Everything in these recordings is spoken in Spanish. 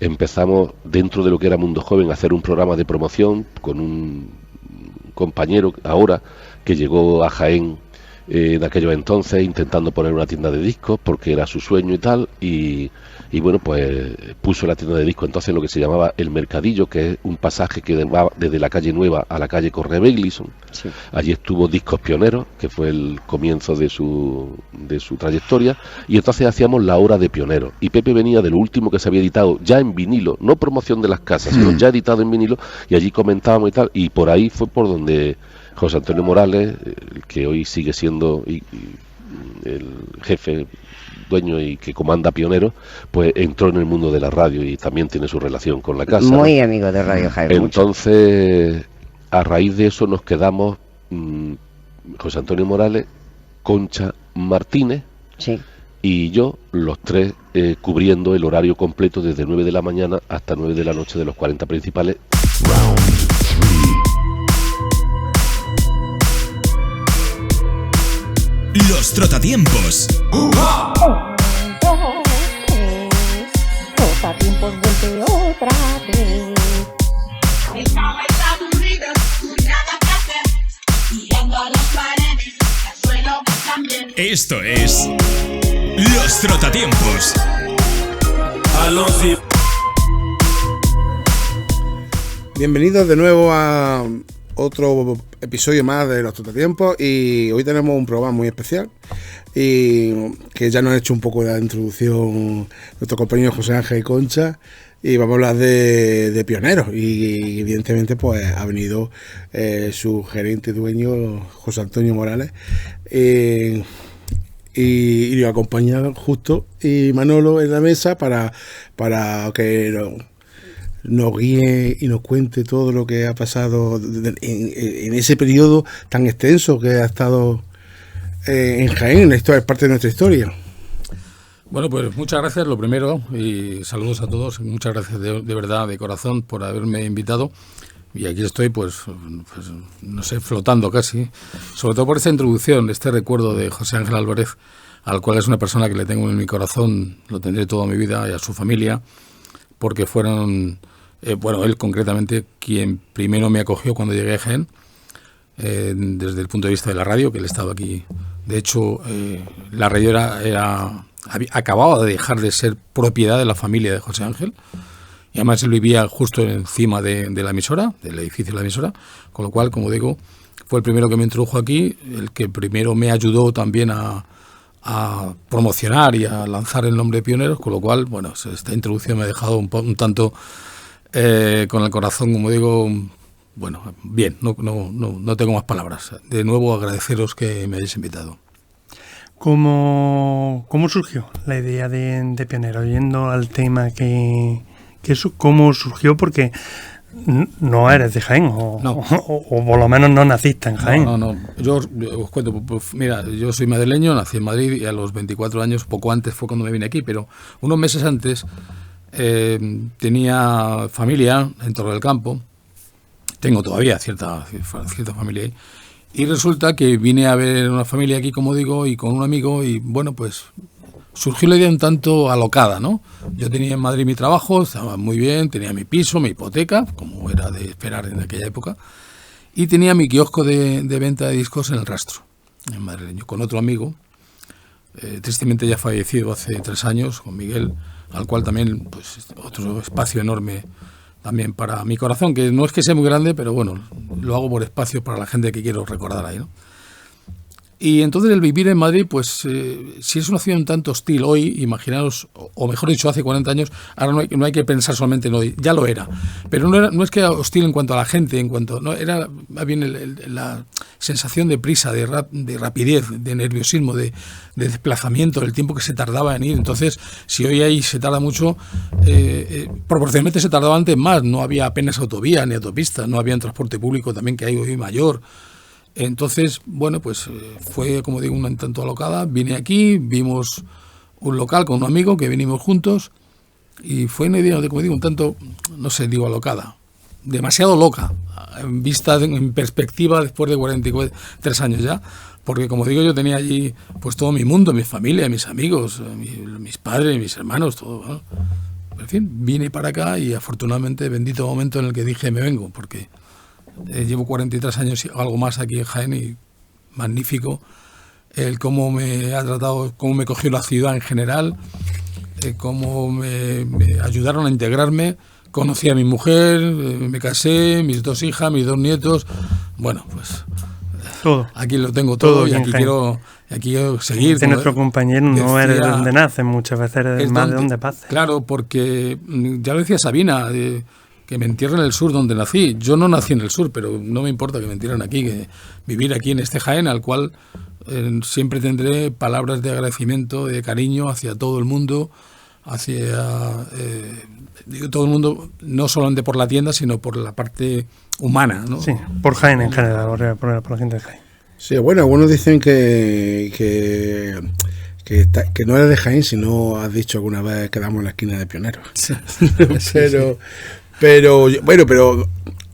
empezamos dentro de lo que era Mundo Joven a hacer un programa de promoción con un compañero ahora que llegó a Jaén en aquellos entonces intentando poner una tienda de discos porque era su sueño y tal, y bueno, pues puso la tienda de discos entonces en lo que se llamaba El Mercadillo, que es un pasaje que va desde la calle Nueva a la calle Correa Beglison. Sí. Allí estuvo Discos Pioneros, que fue el comienzo de su trayectoria, y entonces hacíamos La Hora de Pioneros, y Pepe venía de lo último que se había editado ya en vinilo, no promoción de las casas, sino ya editado en vinilo, y allí comentábamos y tal, y por ahí fue por donde José Antonio Morales, el que hoy sigue siendo el jefe, dueño y que comanda Pioneros, pues entró en el mundo de la radio y también tiene su relación con la casa. Muy, ¿no? Amigo de Radio Jaén. Entonces, mucho. A raíz de eso nos quedamos José Antonio Morales, Concha Martínez, sí, y yo, los tres cubriendo el horario completo desde 9 de la mañana hasta 9 de la noche de los 40 principales. Los Trotatiempos. Trotatiempos vuelve otra vez. Estaba aburrido, nada que hacer, mirando a las paredes, al suelo también. Esto es Los Trotatiempos. Bienvenidos de nuevo a otro episodio más de Los Trotatiempos, y hoy tenemos un programa muy especial y que ya nos ha hecho un poco de la introducción nuestro compañero José Ángel y Concha, y vamos a hablar de Pioneros, y evidentemente pues ha venido su gerente dueño José Antonio Morales, y lo acompaña Justo y Manolo en la mesa para que nos guíe y nos cuente todo lo que ha pasado en ese periodo tan extenso que ha estado en Jaén. Esto es parte de nuestra historia. Bueno, pues muchas gracias, lo primero, y saludos a todos. Muchas gracias de verdad, de corazón, por haberme invitado. Y aquí estoy, pues no sé, flotando casi, sobre todo por esta introducción, este recuerdo de José Ángel Álvarez, al cual es una persona que le tengo en mi corazón, lo tendré toda mi vida, y a su familia, porque fueron, él concretamente, quien primero me acogió cuando llegué a Jaén, desde el punto de vista de la radio, que él estaba aquí. De hecho, la radio acababa de dejar de ser propiedad de la familia de José Ángel, y además él vivía justo encima de la emisora, del edificio de la emisora, con lo cual, como digo, fue el primero que me introdujo aquí, el que primero me ayudó también a promocionar y a lanzar el nombre de Pioneros, con lo cual, bueno, esta introducción me ha dejado un tanto con el corazón, como digo, bueno, bien, no tengo más palabras. De nuevo, agradeceros que me hayáis invitado. ¿Cómo surgió la idea de Pioneros? Yendo al tema que eso, ¿cómo surgió? Porque no eres de Jaén, o por lo menos no naciste en Jaén. No. Yo os cuento, pues mira, yo soy madrileño, nací en Madrid, y a los 24 años, poco antes fue cuando me vine aquí, pero unos meses antes tenía familia en Torre del Campo, tengo todavía cierta familia ahí, y resulta que vine a ver una familia aquí, como digo, y con un amigo, y bueno, pues surgió la idea un tanto alocada, ¿no? Yo tenía en Madrid mi trabajo, estaba muy bien, tenía mi piso, mi hipoteca, como era de esperar en aquella época, y tenía mi kiosco de venta de discos en El Rastro, en madrileño, con otro amigo, tristemente ya fallecido hace 3 años, con Miguel, al cual también, pues, otro espacio enorme también para mi corazón, que no es que sea muy grande, pero bueno, lo hago por espacio para la gente que quiero recordar ahí, ¿no? Y entonces el vivir en Madrid, pues si es una ciudad un tanto hostil hoy, imaginaros, o mejor dicho, hace 40 años, ahora no hay que pensar solamente en hoy, ya lo era. Pero no es que era hostil en cuanto a la gente, no era más bien la sensación de prisa, de rapidez, de nerviosismo, de desplazamiento, el tiempo que se tardaba en ir. Entonces, si hoy ahí se tarda mucho, proporcionalmente se tardaba antes más, no había apenas autovía ni autopista, no había un transporte público también que hay hoy mayor. Entonces, bueno, pues fue, como digo, un tanto alocada. Vine aquí, vimos un local con un amigo que vinimos juntos, y fue una idea, como digo, un tanto, no sé, digo alocada, demasiado loca, vista en perspectiva después de 43 años ya, porque como digo, yo tenía allí pues todo mi mundo, mi familia, mis amigos, mis padres, mis hermanos, todo, ¿no? en fin, vine para acá y afortunadamente, bendito momento en el que dije me vengo, porque llevo 43 años y algo más aquí en Jaén y magnífico el cómo me ha tratado, cómo me cogió la ciudad en general, cómo me ayudaron a integrarme. Conocí a mi mujer, me casé, mis 2 hijas, mis 2 nietos. Bueno, pues todo. Aquí lo tengo todo y aquí quiero seguir. De nuestro compañero no eres de donde naces, muchas veces eres más de donde pases. Claro, porque ya lo decía Sabina, que me entierren en el sur donde nací. Yo no nací en el sur, pero no me importa que me entierren aquí, que vivir aquí en este Jaén, al cual siempre tendré palabras de agradecimiento, de cariño hacia todo el mundo, hacia todo el mundo, no solamente por la tienda, sino por la parte humana, ¿no? Sí, por Jaén en general, por la gente de Jaén. Sí, bueno, algunos dicen que no eres de Jaén, sino has dicho alguna vez quedamos en la esquina de Pioneros. Sí. pero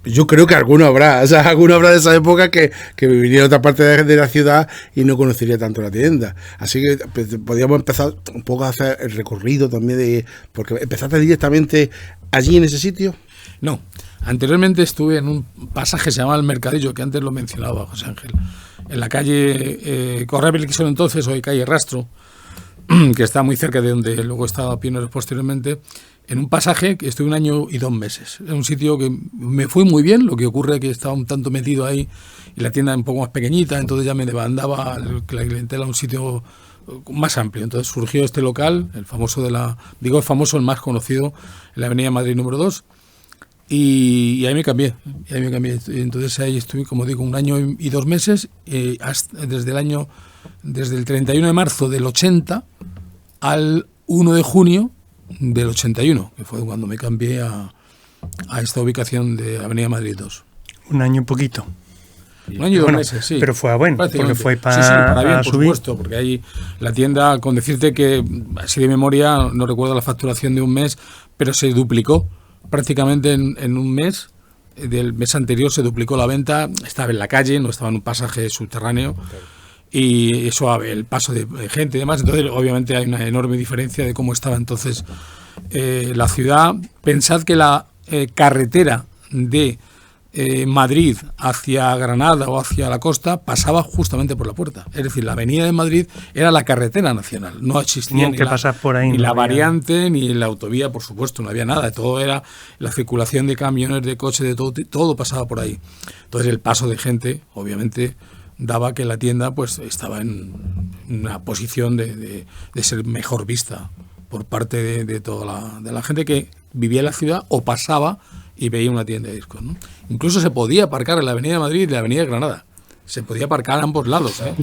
yo creo que alguno habrá de esa época que viviría en otra parte de la ciudad y no conocería tanto la tienda. Así que pues, podríamos empezar un poco a hacer el recorrido también porque empezaste directamente allí en ese sitio. No, anteriormente estuve en un pasaje que se llama El Mercadillo, que antes lo mencionaba José Ángel, en la calle Correbel, que son entonces, hoy calle Rastro, que está muy cerca de donde luego estaba Pioneros posteriormente, en un pasaje que estuve 1 año y 2 meses. Es un sitio que me fue muy bien, lo que ocurre es que estaba un tanto metido ahí y la tienda un poco más pequeñita, entonces ya me demandaba la clientela a un sitio más amplio. Entonces surgió este local, el famoso el más conocido, en la Avenida Madrid número 2, y ahí me cambié. Entonces ahí estuve, como digo, 1 año y 2 meses, desde el 31 de marzo del 80 al 1 de junio del 81, que fue cuando me cambié a esta ubicación de Avenida Madrid 2. 1 año y poquito. 1 año y 2 meses, sí. Pero fue a bueno, porque fue para bien, por subir. supuesto, porque ahí la tienda, con decirte que, así de memoria, no recuerdo la facturación de un mes, pero se duplicó prácticamente en un mes. Del mes anterior se duplicó la venta, estaba en la calle, no estaba en un pasaje subterráneo. Okay. Y eso, el paso de gente y demás, entonces obviamente hay una enorme diferencia de cómo estaba entonces la ciudad. Pensad que la carretera de Madrid hacia Granada o hacia la costa pasaba justamente por la puerta, es decir, la avenida de Madrid era la carretera nacional, no existía ni la variante ni la autovía, por supuesto, no había nada, todo era la circulación de camiones, de coches, de todo pasaba por ahí. Entonces el paso de gente, obviamente, daba que la tienda pues estaba en una posición de ser mejor vista por parte de toda la gente que vivía en la ciudad o pasaba y veía una tienda de discos, ¿no? Incluso se podía aparcar en la Avenida de Madrid y la Avenida de Granada. Se podía aparcar a ambos lados, ¿eh?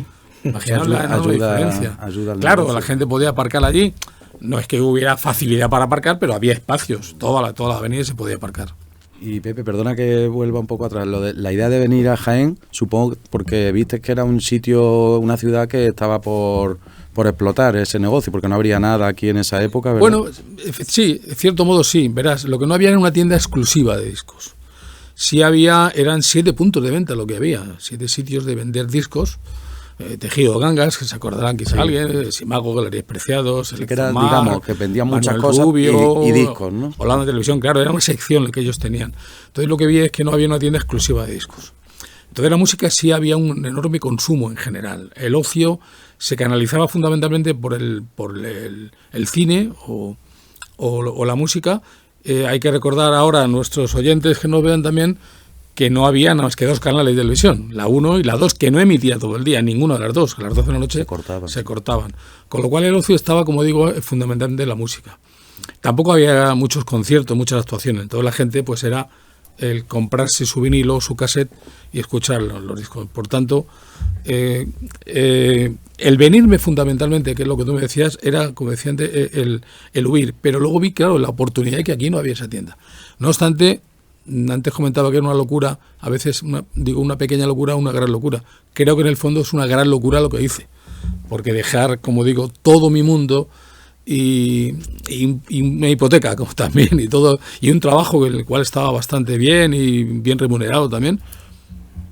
Imaginaos la enorme diferencia. Claro, la gente podía aparcar allí. No es que hubiera facilidad para aparcar, pero había espacios. Toda la avenida se podía aparcar. Y Pepe, perdona que vuelva un poco atrás. La idea de venir a Jaén, supongo porque viste que era un sitio, una ciudad que estaba por explotar ese negocio, porque no habría nada aquí en esa época, ¿verdad? Bueno, sí, en cierto modo sí. Verás, lo que no había era una tienda exclusiva de discos. Sí eran 7 puntos de venta lo que había, 7 sitios de vender discos. Tejido Gangas, que se acordarán quizá alguien, Simago, Galerías Preciados, sí, que era, digamos, que vendían muchas cosas y discos, ¿no? Holanda Televisión, claro, era una sección que ellos tenían. Entonces lo que vi es que no había una tienda exclusiva de discos. Entonces la música sí había un enorme consumo en general. El ocio se canalizaba fundamentalmente por el cine o la música. Hay que recordar ahora a nuestros oyentes que nos vean también que no había nada más que 2 canales de televisión, la 1 y la 2, que no emitía todo el día, ninguna de las dos, a las 12 de la noche se cortaban. Con lo cual el ocio estaba, como digo, fundamentalmente en la música. Tampoco había muchos conciertos, muchas actuaciones, entonces la gente pues era el comprarse su vinilo, su cassette y escuchar los discos. Por tanto, el venirme fundamentalmente, que es lo que tú me decías, era, como decía antes, el huir. Pero luego vi, claro, la oportunidad de que aquí no había esa tienda. No obstante, antes comentaba que era una locura, a veces una pequeña locura o una gran locura. Creo que en el fondo es una gran locura lo que hice, porque dejar, como digo, todo mi mundo y una hipoteca como también y todo, y un trabajo en el cual estaba bastante bien y bien remunerado también,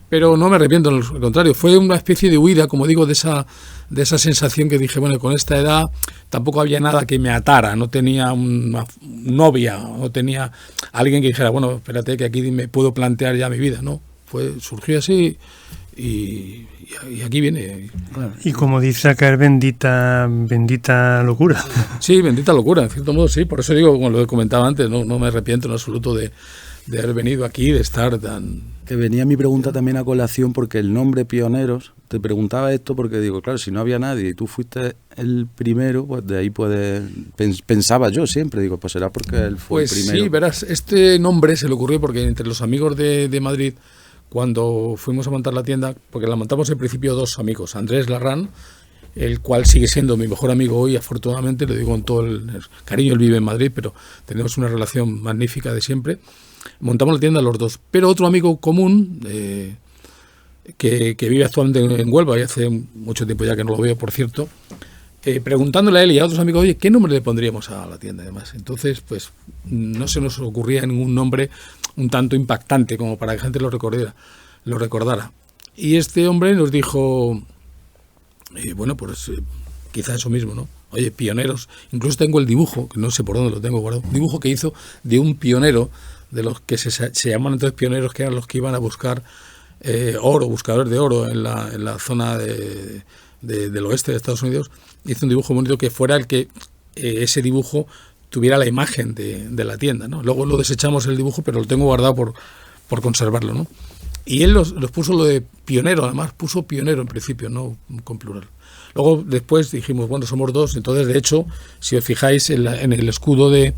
pero no me arrepiento, al contrario, fue una especie de huida, como digo, de esa sensación que dije, bueno, con esta edad tampoco había nada que me atara, no tenía un novia, no tenía alguien que dijera, bueno, espérate que aquí me puedo plantear ya mi vida, ¿no? Surgió así y aquí viene. Claro. Y como dice acá, es bendita locura. Sí, bendita locura, en cierto modo sí, por eso digo, como lo comentaba antes, no me arrepiento en absoluto de haber venido aquí, de estar tan... Que venía mi pregunta también a colación porque el nombre Pioneros, te preguntaba esto porque digo, claro, si no había nadie y tú fuiste el primero, pues de ahí pensaba yo siempre, digo, pues será porque él fue el primero. Pues sí, verás, este nombre se le ocurrió porque entre los amigos de Madrid, cuando fuimos a montar la tienda, porque la montamos en principio 2 amigos, Andrés Larrán, el cual sigue siendo mi mejor amigo hoy, afortunadamente, lo digo con todo el cariño, él vive en Madrid, pero tenemos una relación magnífica de siempre. Montamos la tienda los 2, pero otro amigo común, que vive actualmente en Huelva, y hace mucho tiempo ya que no lo veo, por cierto, preguntándole a él y a otros amigos, oye, ¿qué nombre le pondríamos a la tienda? Además, entonces, pues no se nos ocurría ningún nombre un tanto impactante como para que la gente lo recordara. Y este hombre nos dijo, bueno, pues quizá eso mismo, ¿no? Oye, pioneros. Incluso tengo el dibujo, que no sé por dónde lo tengo guardado, un dibujo que hizo de un pionero, de los que se llaman entonces pioneros, que eran los que iban a buscar oro, buscadores de oro en la zona del oeste de Estados Unidos. Hizo un dibujo bonito que fuera el que ese dibujo tuviera la imagen de la tienda, ¿no? Luego lo desechamos el dibujo, pero lo tengo guardado por conservarlo, ¿no? Y él los puso lo de pionero, además puso pionero en principio, no con plural. Luego después dijimos, bueno, somos 2, entonces de hecho, si os fijáis en el escudo de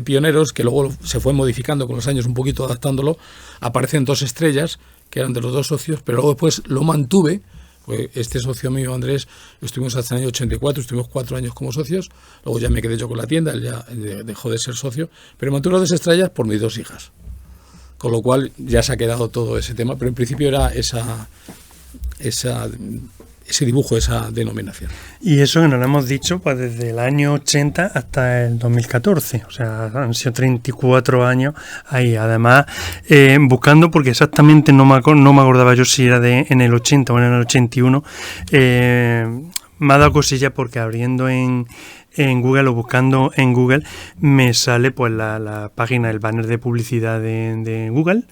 pioneros, que luego se fue modificando con los años, un poquito adaptándolo, aparecen 2 estrellas, que eran de los 2 socios, pero luego después lo mantuve. Pues este socio mío, Andrés, estuvimos hasta el año 84, estuvimos 4 años como socios, luego ya me quedé yo con la tienda, él ya dejó de ser socio, pero mantuve las 2 estrellas por mis 2 hijas. Con lo cual ya se ha quedado todo ese tema, pero en principio era ese dibujo, esa denominación. Y eso que nos lo hemos dicho pues desde el año 80 hasta el 2014, o sea, han sido 34 años ahí, además buscando, porque exactamente no me acordaba yo si era en el 80 o en el 81, me ha dado cosilla porque abriendo en Google o buscando en Google me sale pues la página, el banner de publicidad de Google,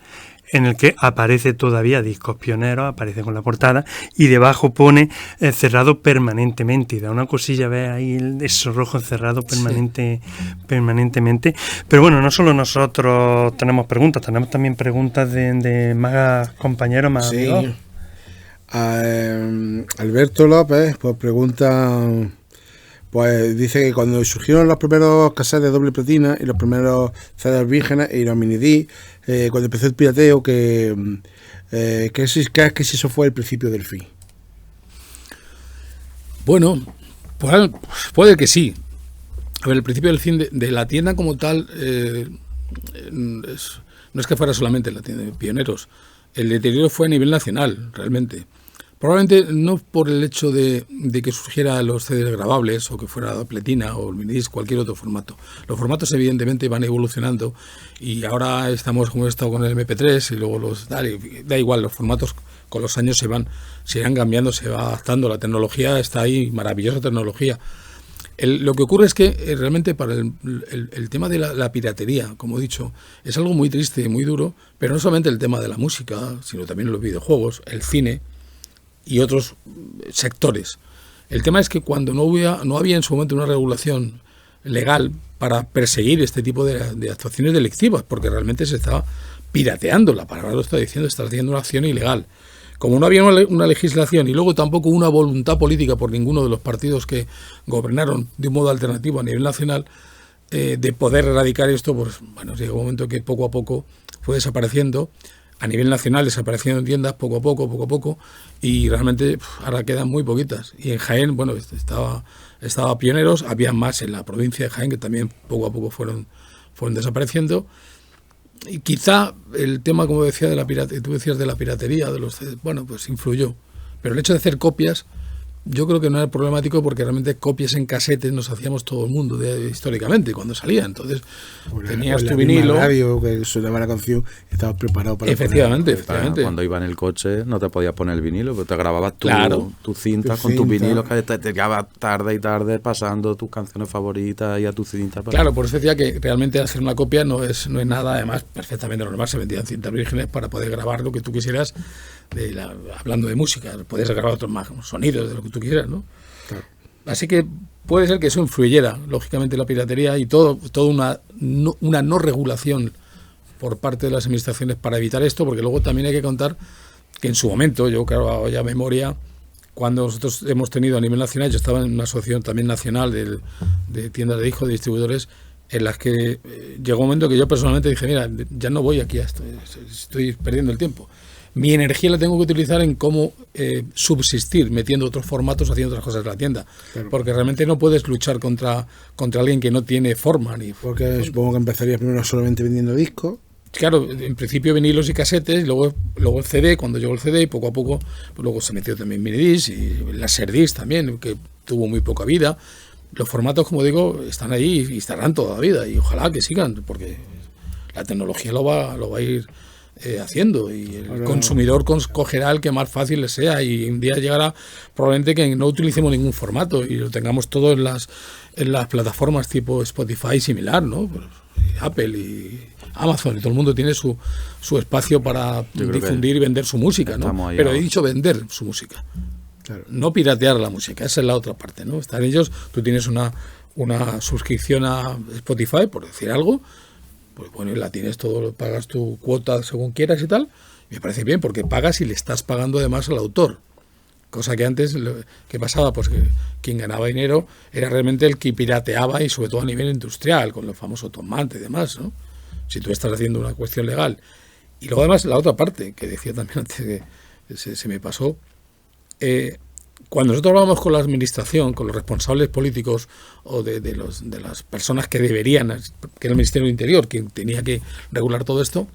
en el que aparece todavía Discos Pioneros, aparece con la portada y debajo pone cerrado permanentemente, y da una cosilla, ve ahí eso rojo cerrado permanentemente. Pero bueno, no solo nosotros tenemos preguntas, tenemos también preguntas de más compañeros, más amigos. Alberto López pues pregunta, pues dice que cuando surgieron los primeros cassettes de doble platina y los primeros CDs vírgenes y los mini-disc, cuando empezó el pirateo, que si eso fue el principio del fin. Bueno, pues puede que sí. A ver, el principio del fin de la tienda como tal, no es que fuera solamente la tienda de pioneros. El deterioro fue a nivel nacional, realmente. Probablemente no por el hecho de que surgiera los CDs grabables o que fuera la pletina o el minidisc, cualquier otro formato. Los formatos evidentemente van evolucionando y ahora estamos como he estado con el MP3 y luego da igual, los formatos con los años se irán cambiando, se va adaptando, la tecnología está ahí, maravillosa tecnología. Lo que ocurre es que realmente para el tema de la piratería, como he dicho, es algo muy triste y muy duro, pero no solamente el tema de la música, sino también los videojuegos, el cine y otros sectores. El tema es que cuando no había en su momento una regulación legal para perseguir este tipo de actuaciones delictivas, porque realmente se estaba pirateando, la palabra lo está diciendo, está haciendo una acción ilegal. Como no había una legislación y luego tampoco una voluntad política por ninguno de los partidos que gobernaron de un modo alternativo a nivel nacional, de poder erradicar esto, pues bueno, llegó un momento que poco a poco fue desapareciendo. A nivel nacional desapareciendo en tiendas poco a poco, y realmente ahora quedan muy poquitas. Y en Jaén, bueno, estaba Pioneros, había más en la provincia de Jaén que también poco a poco fueron desapareciendo. Y quizá el tema, como decía, tú decías de la piratería, bueno, pues influyó. Pero el hecho de hacer copias yo creo que no era problemático porque realmente copias en casetes nos hacíamos todo el mundo históricamente cuando salía. Entonces tenías tu vinilo. Radio que sonaba la canción, estabas preparado para Efectivamente. Cuando iba en el coche no te podías poner el vinilo, pero te grababas tu cinta Tu con tus cinta. vinilos, que te quedabas tarde y tarde pasando tus canciones favoritas y a tu cinta. Claro, por eso decía que realmente hacer una copia no es nada, además perfectamente normal, se vendían cintas vírgenes para poder grabar lo que tú quisieras, hablando de música, podías grabar otros más sonidos de lo que tú quisieras, ¿no? Claro. Así que puede ser que eso influyera, lógicamente, la piratería y toda una no regulación por parte de las administraciones para evitar esto, porque luego también hay que contar que en su momento, yo claro, hago ya memoria, cuando nosotros hemos tenido a nivel nacional, yo estaba en una asociación también nacional de tiendas de discos, de distribuidores, en las que llegó un momento que yo personalmente dije, mira, ya no voy aquí a esto, estoy perdiendo el tiempo. Mi energía la tengo que utilizar en cómo subsistir, metiendo otros formatos, haciendo otras cosas en la tienda. Claro. Porque realmente no puedes luchar contra alguien que no tiene forma. Porque supongo que empezarías primero solamente vendiendo discos. Claro, en principio vinilos y casetes, luego el CD, cuando llegó el CD, y poco a poco, pues luego se metió también minidisc y laserdisc también, que tuvo muy poca vida. Los formatos, como digo, están ahí y estarán toda la vida, y ojalá que sigan, porque la tecnología lo va a ir haciendo, y el consumidor cogerá el que más fácil le sea, y un día llegará probablemente que no utilicemos ningún formato y lo tengamos todo en las plataformas tipo Spotify similar, ¿no? Apple y Amazon, y todo el mundo tiene su espacio para difundir y vender su música, ¿no? Pero he dicho vender su música, Claro. no piratear la música, esa es la otra parte, ¿no? Están ellos, tú tienes una suscripción a Spotify, por decir algo, pues bueno, la tienes todo, pagas tu cuota según quieras y tal, y me parece bien, porque pagas y le estás pagando además al autor. Cosa que antes, ¿qué pasaba? Pues que quien ganaba dinero era realmente el que pirateaba, y sobre todo a nivel industrial, con los famosos tomantes y demás, ¿no? Si tú estás haciendo una cuestión legal. Y luego además la otra parte, que decía también antes que se me pasó, cuando nosotros hablamos con la administración, con los responsables políticos o de las personas que deberían, que era el Ministerio del Interior, quien tenía que regular todo esto,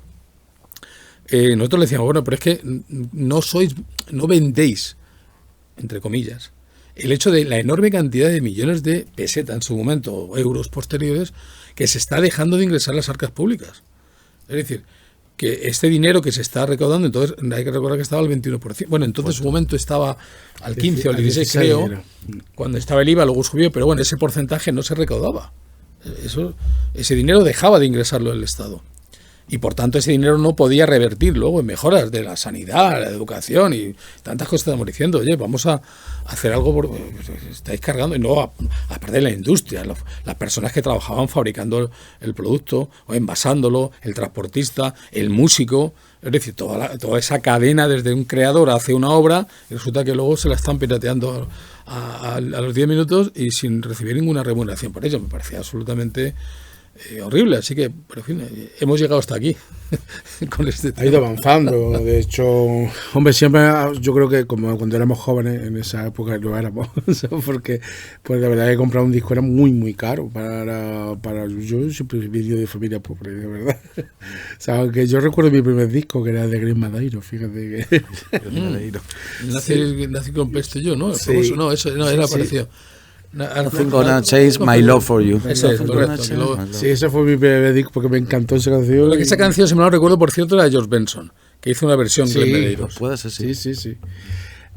nosotros le decíamos, bueno, pero es que no vendéis, entre comillas, el hecho de la enorme cantidad de millones de pesetas en su momento, o euros posteriores, que se está dejando de ingresar a las arcas públicas. Es decir, que este dinero que se está recaudando, entonces hay que recordar que estaba al 21%. Bueno, entonces en su momento estaba al 15 o al 16, creo, cuando estaba el IVA, luego subió, pero bueno, ese porcentaje no se recaudaba. Ese dinero dejaba de ingresarlo el Estado. Y por tanto ese dinero no podía revertir luego en mejoras de la sanidad, la educación y tantas cosas que estamos diciendo. Oye, vamos a hacer algo, porque estáis cargando, y no a perder la industria, las personas que trabajaban fabricando el producto o envasándolo, el transportista, el músico, es decir, toda esa cadena desde un creador hace una obra, y resulta que luego se la están pirateando a los 10 minutos y sin recibir ninguna remuneración por ello. Me parecía absolutamente horrible, así que, pero en fin, hemos llegado hasta aquí con este tema. Ha ido avanzando, de hecho, hombre, siempre, yo creo que como cuando éramos jóvenes, en esa época lo éramos, porque pues la verdad que comprar un disco era muy, muy caro para yo siempre he vivido de familia pobre, de verdad. O sea, que yo recuerdo mi primer disco, que era de Green Madeiro, fíjate que... Nací con peste yo, ¿no? Sí. Eso no era Sí. parecido. Nothing gonna change my love for you. Ese es, Nothing gonna correcto. change Luego- my love. Sí, ese fue mi primer disco porque me encantó esa canción. Lo que esa canción, si me lo recuerdo, por cierto, era de George Benson, que hizo una versión Sí, Glenn Medeiros. Puede ser, sí. Sí.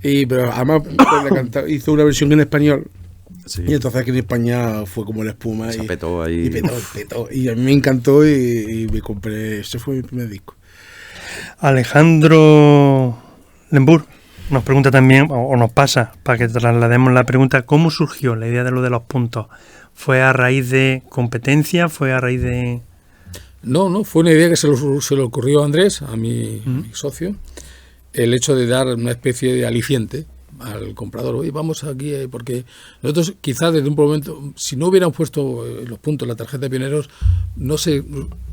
Pero además pues, hizo una versión en español. Sí. Y entonces aquí en España fue como la espuma. Se y petó ahí. Y petó. Y a mí me encantó y me compré. Ese fue mi primer disco. Alejandro Lembur nos pregunta también, o nos pasa, para que traslademos la pregunta, ¿cómo surgió la idea de lo de los puntos? ¿Fue a raíz de competencia? ¿Fue a raíz de...? No, fue una idea que se le ocurrió a Andrés, a mi socio, el hecho de dar una especie de aliciente al comprador. Oye, vamos aquí, porque nosotros quizás desde un momento, si no hubiéramos puesto los puntos, la tarjeta de pioneros, no sé,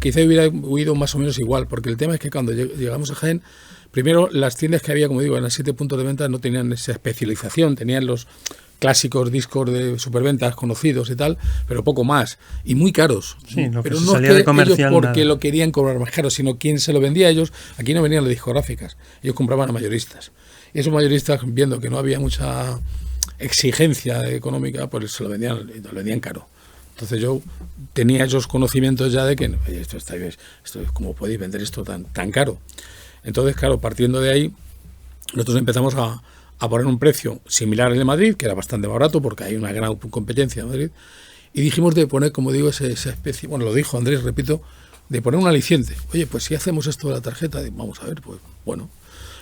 quizá hubiera huido más o menos igual, porque el tema es que cuando llegamos a Jaén, primero las tiendas que había, como digo, en las 7 puntos de venta no tenían esa especialización, tenían los clásicos discos de superventas conocidos y tal, pero poco más, y muy caros. Sí, lo que pero se no salía es de que comercial, ellos porque nada. lo querían cobrar más caro, sino quien se lo vendía a ellos. Aquí no venían las discográficas, ellos compraban a mayoristas. Y esos mayoristas, viendo que no había mucha exigencia económica, pues se lo vendían caro. Entonces yo tenía esos conocimientos ya de que oye, esto ¿cómo podéis vender esto tan caro? Entonces, claro, partiendo de ahí, nosotros empezamos a poner un precio similar al de Madrid, que era bastante barato porque hay una gran competencia en Madrid, y dijimos de poner, como digo, esa especie, bueno, lo dijo Andrés, repito, de poner un aliciente. Oye, pues si hacemos esto de la tarjeta, vamos a ver, pues bueno,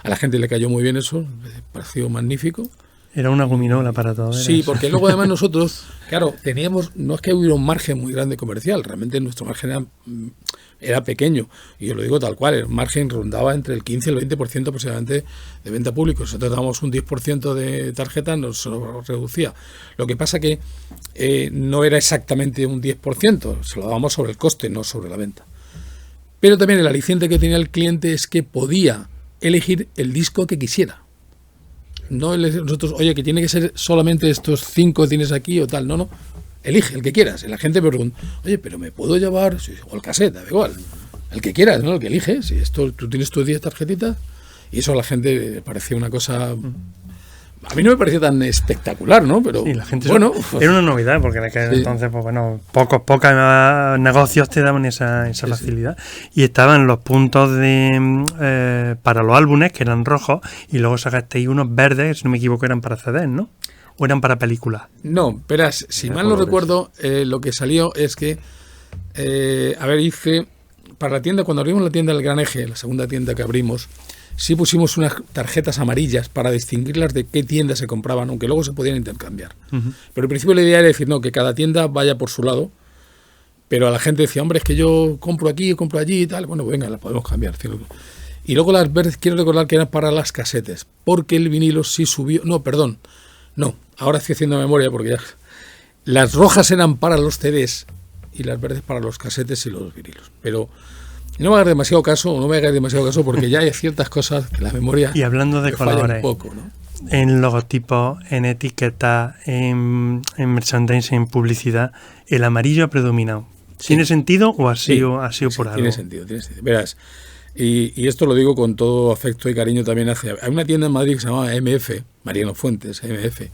a la gente le cayó muy bien eso, me pareció magnífico. Era una gominola para todo. Sí, porque luego además nosotros, claro, no es que hubiera un margen muy grande comercial, realmente nuestro margen era pequeño, y yo lo digo tal cual, el margen rondaba entre el 15 y el 20% aproximadamente de venta pública. Si nosotros dábamos un 10% de tarjeta, nos lo reducía. Lo que pasa que no era exactamente un 10%, se lo dábamos sobre el coste, no sobre la venta. Pero también el aliciente que tenía el cliente es que podía elegir el disco que quisiera. No nosotros, oye, que tiene que ser solamente estos 5 tienes aquí o tal. No, elige el que quieras. Y la gente me pregunta, oye, pero ¿me puedo llevar? O el cassette, da igual. El que quieras, ¿no? El que elige. Si esto, tú tienes tus 10 tarjetitas. Y eso a la gente le parecía una cosa... A mí no me parecía tan espectacular, ¿no? Pero sí, la gente bueno, era una novedad, porque en aquel entonces, pues bueno, pocos negocios te daban esa facilidad. Y estaban los puntos de para los álbumes, que eran rojos, y luego sacasteis unos verdes, si no me equivoco, eran para CDs, ¿no? ¿O eran para películas? No, verás, si mal no recuerdo, lo que salió es que, hice, para la tienda, cuando abrimos la tienda del Gran Eje, la segunda tienda que abrimos, sí pusimos unas tarjetas amarillas para distinguirlas de qué tiendas se compraban, aunque luego se podían intercambiar. Uh-huh. Pero al principio la idea era decir, no, que cada tienda vaya por su lado, pero a la gente decía, hombre, es que yo compro aquí, compro allí y tal. Bueno, pues venga, las podemos cambiar. Y luego las verdes, quiero recordar que eran para las casetes, porque el vinilo sí subió... No, perdón, no, ahora estoy haciendo memoria porque ya... Las rojas eran para los CDs y las verdes para los casetes y los vinilos, pero... No me hagas demasiado caso porque ya hay ciertas cosas que la memoria y hablando de colores, un poco, ¿no? En logotipos, en etiquetas, en merchandising, en publicidad, el amarillo ha predominado. Sí. ¿Tiene sentido o ha sido por algo? Tiene sentido. Verás, y esto lo digo con todo afecto y cariño también hay una tienda en Madrid que se llamaba MF, Mariano Fuentes, MF,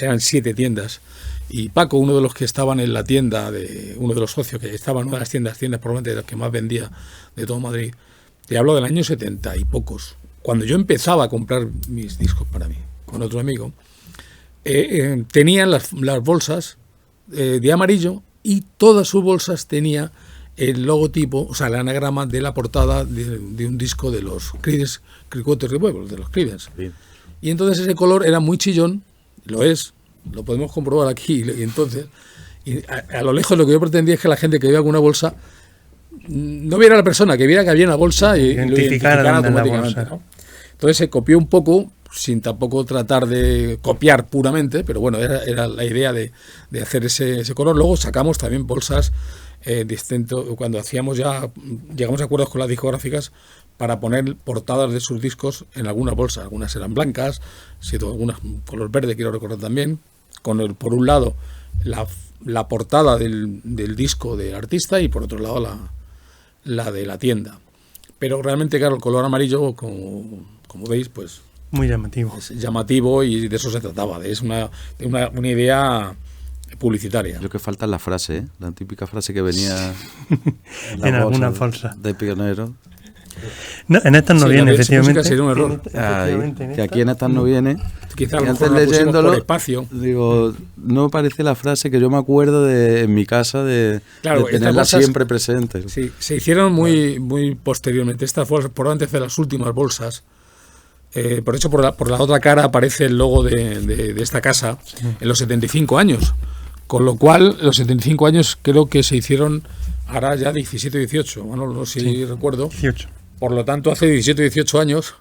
eran 7 tiendas. Y Paco, uno de los que estaban en la tienda, uno de los socios que estaba en una de las tiendas probablemente de las que más vendía de todo Madrid, te hablo del año 70 y pocos, cuando yo empezaba a comprar mis discos para mí, con otro amigo, tenían las bolsas de amarillo y todas sus bolsas tenía el logotipo, o sea, el anagrama de la portada de un disco de los Creedence Clearwater Revival, de los Creedence. Y entonces ese color era muy chillón, lo podemos comprobar aquí, y entonces, a lo lejos lo que yo pretendía es que la gente que veía con una bolsa no viera a la persona, que viera que había una bolsa y lo identificara automáticamente, ¿no? Entonces se copió un poco, sin tampoco tratar de copiar puramente, pero bueno, era la idea de hacer ese color. Luego sacamos también bolsas distintos, cuando llegamos a acuerdos con las discográficas para poner portadas de sus discos en algunas bolsas. Algunas eran blancas, algunas color verde, quiero recordar también, por un lado la portada del disco del artista y por otro lado la de la tienda. Pero realmente, claro, el color amarillo, como veis, pues... Muy llamativo. Es llamativo y de eso se trataba. Es una idea publicitaria. Lo que falta es la frase, la típica frase que venía en alguna bolsa de pionero. No, en estas no viene, efectivamente. Sería un error. Que aquí en estas no viene. Quizás antes leyéndolo, por espacio. Digo, no parece la frase que yo me acuerdo en mi casa de tenerla siempre presente. Sí, se hicieron muy posteriormente. Estas fueron por antes de las últimas bolsas. Por hecho, por la otra cara aparece el logo de esta casa en los 75 años. Con lo cual, los 75 años creo que se hicieron ahora ya 17 o 18. Bueno, no sé si recuerdo. 18. Por lo tanto, hace 17 o 18 años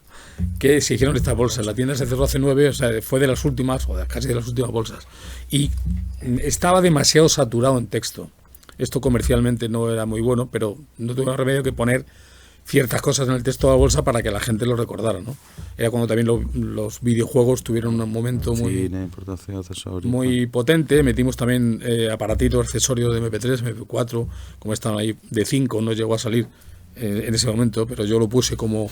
que se hicieron estas bolsas. La tienda se cerró hace 9, o sea, fue de las últimas, o casi de las últimas bolsas. Y estaba demasiado saturado en texto. Esto comercialmente no era muy bueno, pero no tuve más remedio que poner ciertas cosas en el texto de la bolsa para que la gente lo recordara, ¿no? Era cuando también los videojuegos tuvieron un momento muy potente. Metimos también aparatitos, accesorios de MP3, MP4, como estaban ahí, de 5, no llegó a salir en ese momento, pero yo lo puse como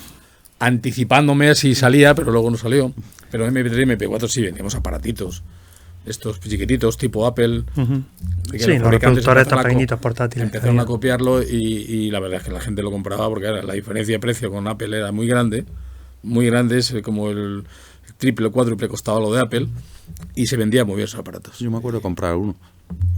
anticipándome a si salía, pero luego no salió. Pero MP3 y MP4 sí vendíamos aparatitos. Estos chiquititos tipo Apple. Que Sí, los reproductores estos pequeñitos portátiles. Empezaron a copiarlo y la verdad es que la gente lo compraba porque la diferencia de precio con Apple era muy grande. Muy grande, es como el triple o cuádruple costaba lo de Apple y se vendían muy bien esos aparatos. Yo me acuerdo de comprar uno.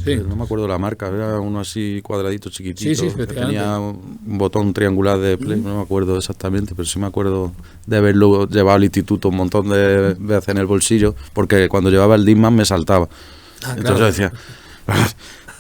Sí. No me acuerdo la marca, era uno así cuadradito, chiquitito. Sí, que tenía un botón triangular de play, no me acuerdo exactamente, pero sí me acuerdo de haberlo llevado al instituto un montón de veces en el bolsillo, porque cuando llevaba el Discman me saltaba. Entonces yo decía...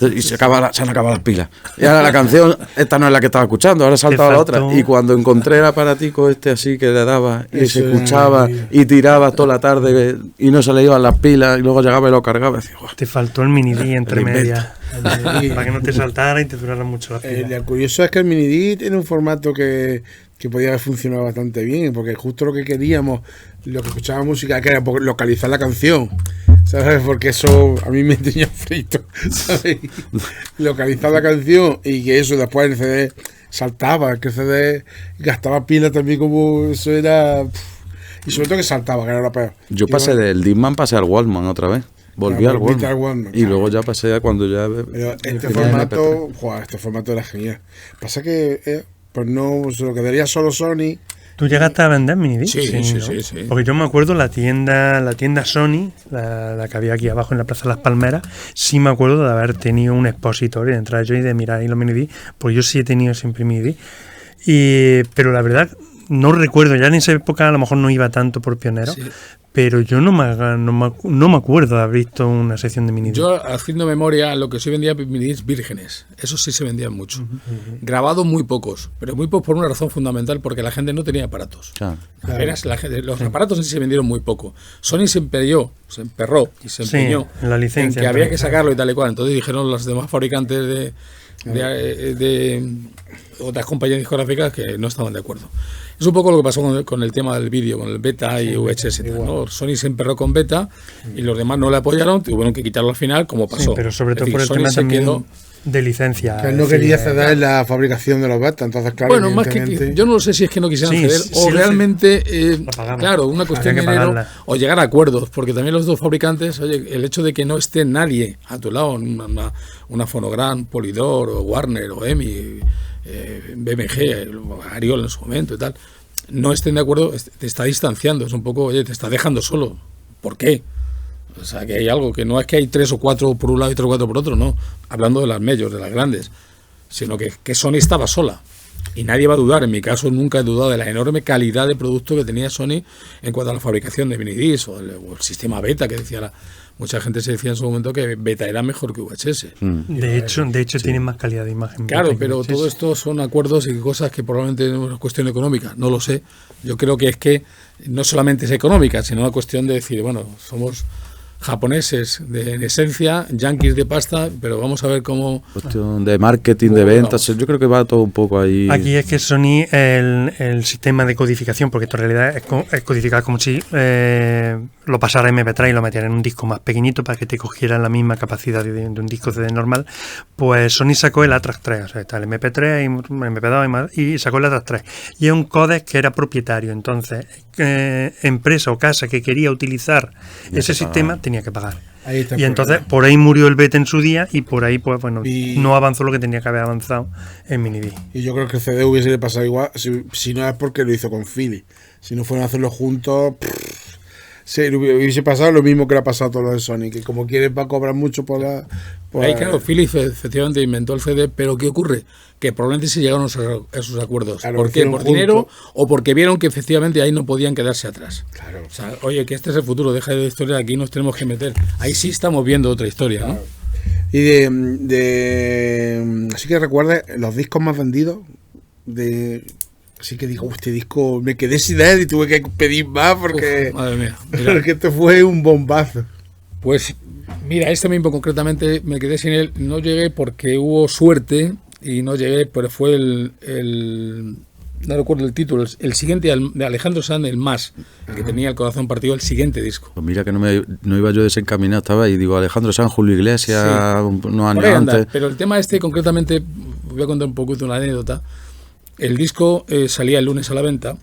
Y se han acabado las pilas. Y ahora la canción, esta no es la que estaba escuchando, ahora he saltado a la otra. Y cuando encontré el aparatico así que le daba y se escuchaba y tiraba toda la tarde y no se le iban las pilas y luego llegaba y lo cargaba. Decía, te faltó el mini D entre medias. Para que no te saltara y te durara mucho las pilas. Lo curioso es que el mini D tiene un formato que podía haber funcionado bastante bien, porque justo lo que queríamos, lo que escuchaba música, que era localizar la canción, ¿sabes? Porque eso a mí me tenía frito, ¿sabes? Localizar la canción y que eso después el CD saltaba, que el CD gastaba pila también, como eso era... Y sobre todo que saltaba, que era lo peor. Yo pasé del Discman, pasé al Walkman otra vez. Volví al Walkman. Y luego ya pasé a cuando ya... Pero este formato era genial. Pasa que... pues no, se lo quedaría solo Sony. ¿Tú llegaste a vender mini disc? Sí. Porque yo me acuerdo la tienda Sony, la que había aquí abajo en la Plaza de las Palmeras, sí me acuerdo de haber tenido un expositor y de entrar yo y de mirar ahí los mini disc, pues yo sí he tenido siempre mini disc. Pero la verdad, no recuerdo, ya en esa época a lo mejor no iba tanto por pionero, pero yo no me acuerdo de haber visto una sección de mini disc. Yo, haciendo memoria, lo que sí vendía mini disc vírgenes, esos sí se vendían mucho. Grabados muy pocos, pero muy pocos por una razón fundamental, porque la gente no tenía aparatos. Apenas los aparatos sí se vendieron muy poco. Sony se empeñó y se empeñó en la licencia, en que había que sacarlo y tal y cual. Entonces dijeron los demás fabricantes de otras compañías discográficas que no estaban de acuerdo. Es un poco lo que pasó con el tema del vídeo, con el beta y VHS. ¿No? Sony se emperró con beta y los demás no le apoyaron, tuvieron que quitarlo al final, como pasó. Sí, pero sobre todo por el Sony tema también de licencia. Que él no quería ceder en la fabricación de los betas, entonces claro. Bueno, más que yo no sé si es que no quisieran ceder o realmente, claro, una cuestión de dinero o llegar a acuerdos, porque también los dos fabricantes, oye, el hecho de que no esté nadie a tu lado, una Fonogram, Polydor o Warner o EMI, BMG, Ariol en su momento y tal, no estén de acuerdo, te está distanciando, es un poco, oye, te está dejando solo. ¿Por qué? O sea, que hay algo, que no es que hay 3 o 4 por un lado y 3 o 4 por otro, no. Hablando de las majors, de las grandes, sino que Sony estaba sola. Y nadie va a dudar, en mi caso nunca he dudado de la enorme calidad de producto que tenía Sony en cuanto a la fabricación de minidiscs o el sistema beta, que decía mucha gente se decía en su momento que beta era mejor que VHS. De hecho tiene más calidad de imagen. Claro, pero todo esto son acuerdos y cosas que probablemente no es una cuestión económica, no lo sé. Yo creo que es que no solamente es económica, sino una cuestión de decir, bueno, somos japoneses en esencia, yanquis de pasta, pero vamos a ver cómo... Cuestión de marketing, de ventas, yo creo que va todo un poco ahí... Aquí es que Sony, el sistema de codificación, porque esto en realidad es codificar como si lo pasara a MP3 y lo metiera en un disco más pequeñito para que te cogiera la misma capacidad de un disco CD normal, pues Sony sacó el ATRAC 3, o sea, está el MP3 y MP2 y sacó el ATRAC 3. Y es un códec que era propietario, entonces empresa o casa que quería utilizar ese sistema tenía que pagar. Y entonces por ahí murió el beta en su día y por ahí pues bueno, no avanzó lo que tenía que haber avanzado en minidisc. Y yo creo que el CD hubiese pasado igual si no es porque lo hizo con Philips. Si no fueron a hacerlo juntos, hubiese pasado lo mismo que le ha pasado a todos los de Sony, que como quieren va a cobrar mucho por la... Ahí claro, Philips efectivamente inventó el CD, pero ¿qué ocurre? Que probablemente se llegaron a esos acuerdos. Claro, ¿por qué? ¿Por dinero o porque vieron que efectivamente ahí no podían quedarse atrás? Claro. O sea, oye, que este es el futuro, deja de historia, aquí nos tenemos que meter. Ahí sí estamos viendo otra historia, claro. ¿No? Y así que recuerda los discos más vendidos así que digo, este disco me quedé sin él y tuve que pedir más porque... Madre mía. Porque esto fue un bombazo. Pues mira, este mismo concretamente me quedé sin él. No llegué porque hubo suerte y no llegué, pero fue no recuerdo el título, el siguiente de Alejandro Sanz, el Más, que tenía el corazón partido, el siguiente disco. Pues mira que no iba yo desencaminado, estaba ahí, digo, Alejandro Sanz, Julio Iglesias, unos años antes. Pero el tema concretamente, voy a contar un poco de una anécdota. El disco salía el lunes a la venta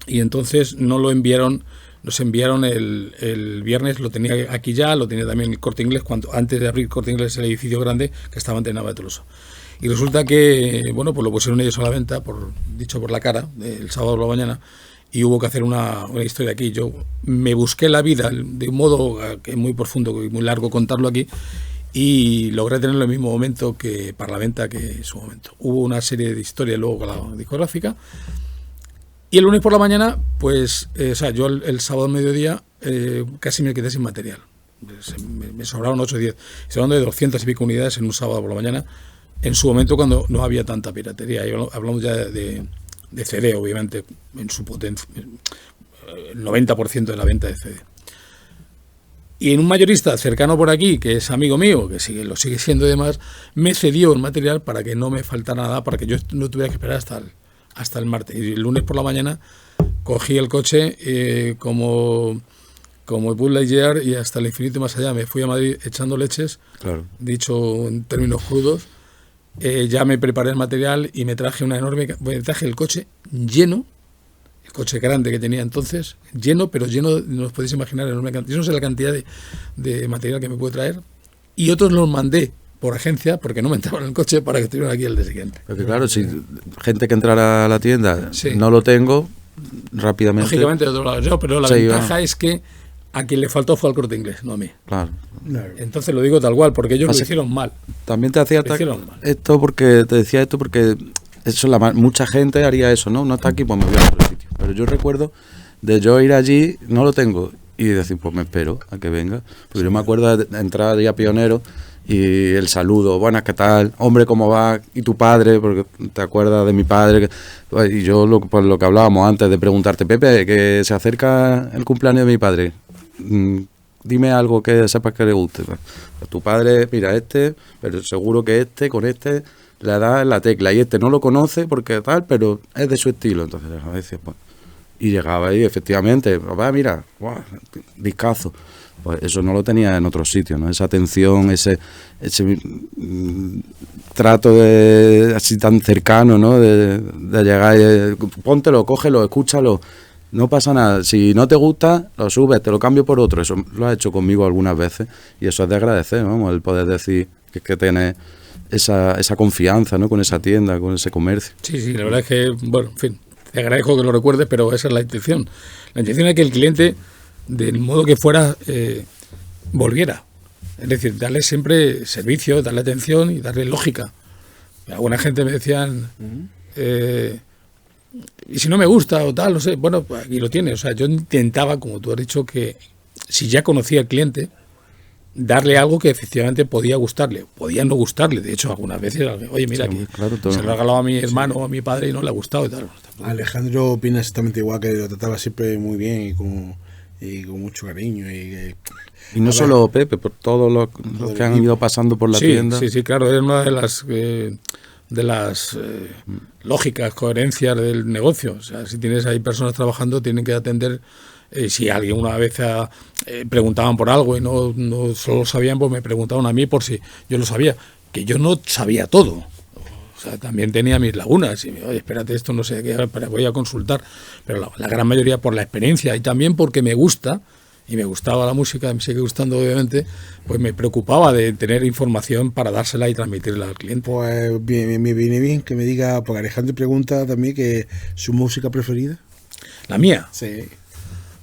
y entonces no lo enviaron, nos enviaron el viernes, lo tenía aquí ya, lo tenía también el Corte Inglés, antes de abrir Corte Inglés el edificio grande que estaba en Nava de Tolosa. Y resulta que, bueno, pues lo pusieron ellos a la venta, dicho por la cara, el sábado por la mañana, y hubo que hacer una historia aquí. Yo me busqué la vida de un modo que es muy profundo y muy largo contarlo aquí, y logré tener el mismo momento para la venta que en su momento. Hubo una serie de historias luego con la discográfica, y el lunes por la mañana, pues, yo el sábado al mediodía casi me quedé sin material. Me sobraron 8 o 10. Estoy hablando de 200 y pico unidades en un sábado por la mañana, en su momento cuando no había tanta piratería. Y hablamos ya de CD, obviamente, en su potencia, el 90% de la venta de CD. Y en un mayorista cercano por aquí, que es amigo mío, que lo sigue siendo y demás, me cedió el material para que no me faltara nada, para que yo no tuviera que esperar hasta el martes. Y el lunes por la mañana cogí el coche como Buzz Lightyear y hasta el infinito y más allá. Me fui a Madrid echando leches, Claro. dicho en términos crudos. Ya me preparé el material y me traje me traje el coche lleno, el coche grande que tenía entonces, lleno, pero lleno, no os podéis imaginar, enorme cantidad. Yo no sé la cantidad de material que me puede traer, y otros los mandé por agencia porque no me entraban en el coche para que estuvieran aquí el día siguiente. Porque claro, si gente que entrara a la tienda, Sí. no lo tengo, rápidamente... Lógicamente de otro lado yo, pero la Se ventaja iba. es que a quien le faltó fue al Corte Inglés, no a mí. Claro. Entonces lo digo tal cual, porque ellos lo Así- hicieron mal. También te hacía Lo hicieron mal. te decía esto porque mucha gente haría eso, ¿no? No está aquí, pues me voy a otro sitio. Pero yo recuerdo de yo ir allí, no lo tengo, y decir, pues me espero a que venga. Porque yo me acuerdo de entrar allí a Pionero y el saludo, buenas, ¿qué tal? Hombre, ¿cómo va? ¿Y tu padre? Porque te acuerdas de mi padre. Y yo, pues, lo que hablábamos antes de preguntarte, Pepe, que se acerca el cumpleaños de mi padre. Dime algo que sepas que le guste. Pues, tu padre, mira, pero seguro que con este le da la tecla, y no lo conoce porque tal, pero es de su estilo. Entonces a veces, pues, y llegaba ahí, efectivamente, papá, mira, ¡guau! Discazo. Pues eso no lo tenía en otros sitios, ¿no? Esa atención, ese trato así tan cercano, ¿no? De llegar y póntelo, cógelo, escúchalo. No pasa nada. Si no te gusta, lo subes, te lo cambio por otro. Eso lo has hecho conmigo algunas veces y eso es de agradecer, ¿no? El poder decir que tienes esa confianza, ¿no? Con esa tienda, con ese comercio. Sí, la verdad es que, bueno, en fin, te agradezco que lo recuerdes, pero esa es la intención. La intención es que el cliente, del modo que fuera, volviera. Es decir, darle siempre servicio, darle atención y darle lógica. Alguna gente me decían... y si no me gusta o tal, no sé, bueno, pues aquí lo tiene. O sea, yo intentaba, como tú has dicho, que si ya conocía al cliente, darle algo que efectivamente podía gustarle. Podía no gustarle. De hecho, algunas veces, oye, mira, Sí, que claro, todo. se lo ha regalado a mi hermano o a mi padre y no le ha gustado y tal. Alejandro opina exactamente igual, que lo trataba siempre muy bien y con mucho cariño. Y no solo Pepe, por todos los que han ido pasando por la tienda. Sí, claro, es una de las lógicas, coherencias del negocio. O sea, si tienes ahí personas trabajando, tienen que atender. Si alguien una vez preguntaban por algo y no solo sabían, pues me preguntaban a mí por si yo lo sabía, que yo no sabía todo. O sea, también tenía mis lagunas y oye, espérate, esto no sé qué, voy a consultar. Pero la gran mayoría por la experiencia y también porque me gusta, y me gustaba la música, me sigue gustando obviamente, pues me preocupaba de tener información para dársela y transmitirla al cliente. pues me viene bien que me diga, porque Alejandro pregunta también que su música preferida. La mía, Sí.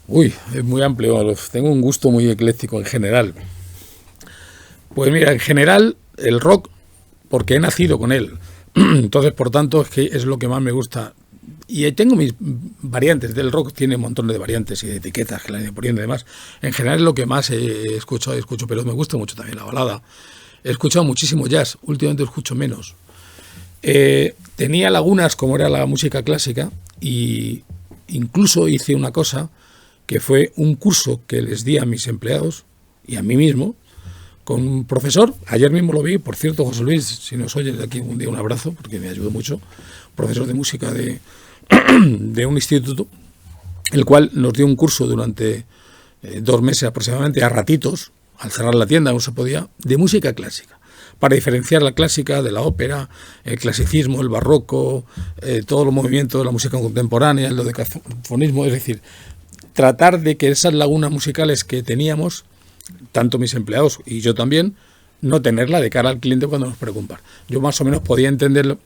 uy, es muy amplio, tengo un gusto muy ecléctico en general. Pues mira, en general el rock, porque he nacido con él, entonces por tanto es que es lo que más me gusta. Y tengo mis variantes del rock, tiene un montón de variantes y de etiquetas que le han ido poniendo y demás. En general es lo que más he escuchado, pero me gusta mucho también la balada. He escuchado muchísimo jazz, últimamente escucho menos. Tenía lagunas como era la música clásica y incluso hice una cosa que fue un curso que les di a mis empleados y a mí mismo con un profesor. Ayer mismo lo vi, por cierto, José Luis, si nos oyes de aquí un día, un abrazo, porque me ayudó mucho. Profesor de música de un instituto, el cual nos dio un curso durante 2 meses aproximadamente, a ratitos, al cerrar la tienda no se podía, de música clásica. para diferenciar la clásica de la ópera, el clasicismo, el barroco, todos los movimientos de la música contemporánea, el dodecafonismo, es decir, tratar de que esas lagunas musicales que teníamos, tanto mis empleados y yo también, no tenerla de cara al cliente cuando nos preocupan. Yo más o menos podía entenderlo,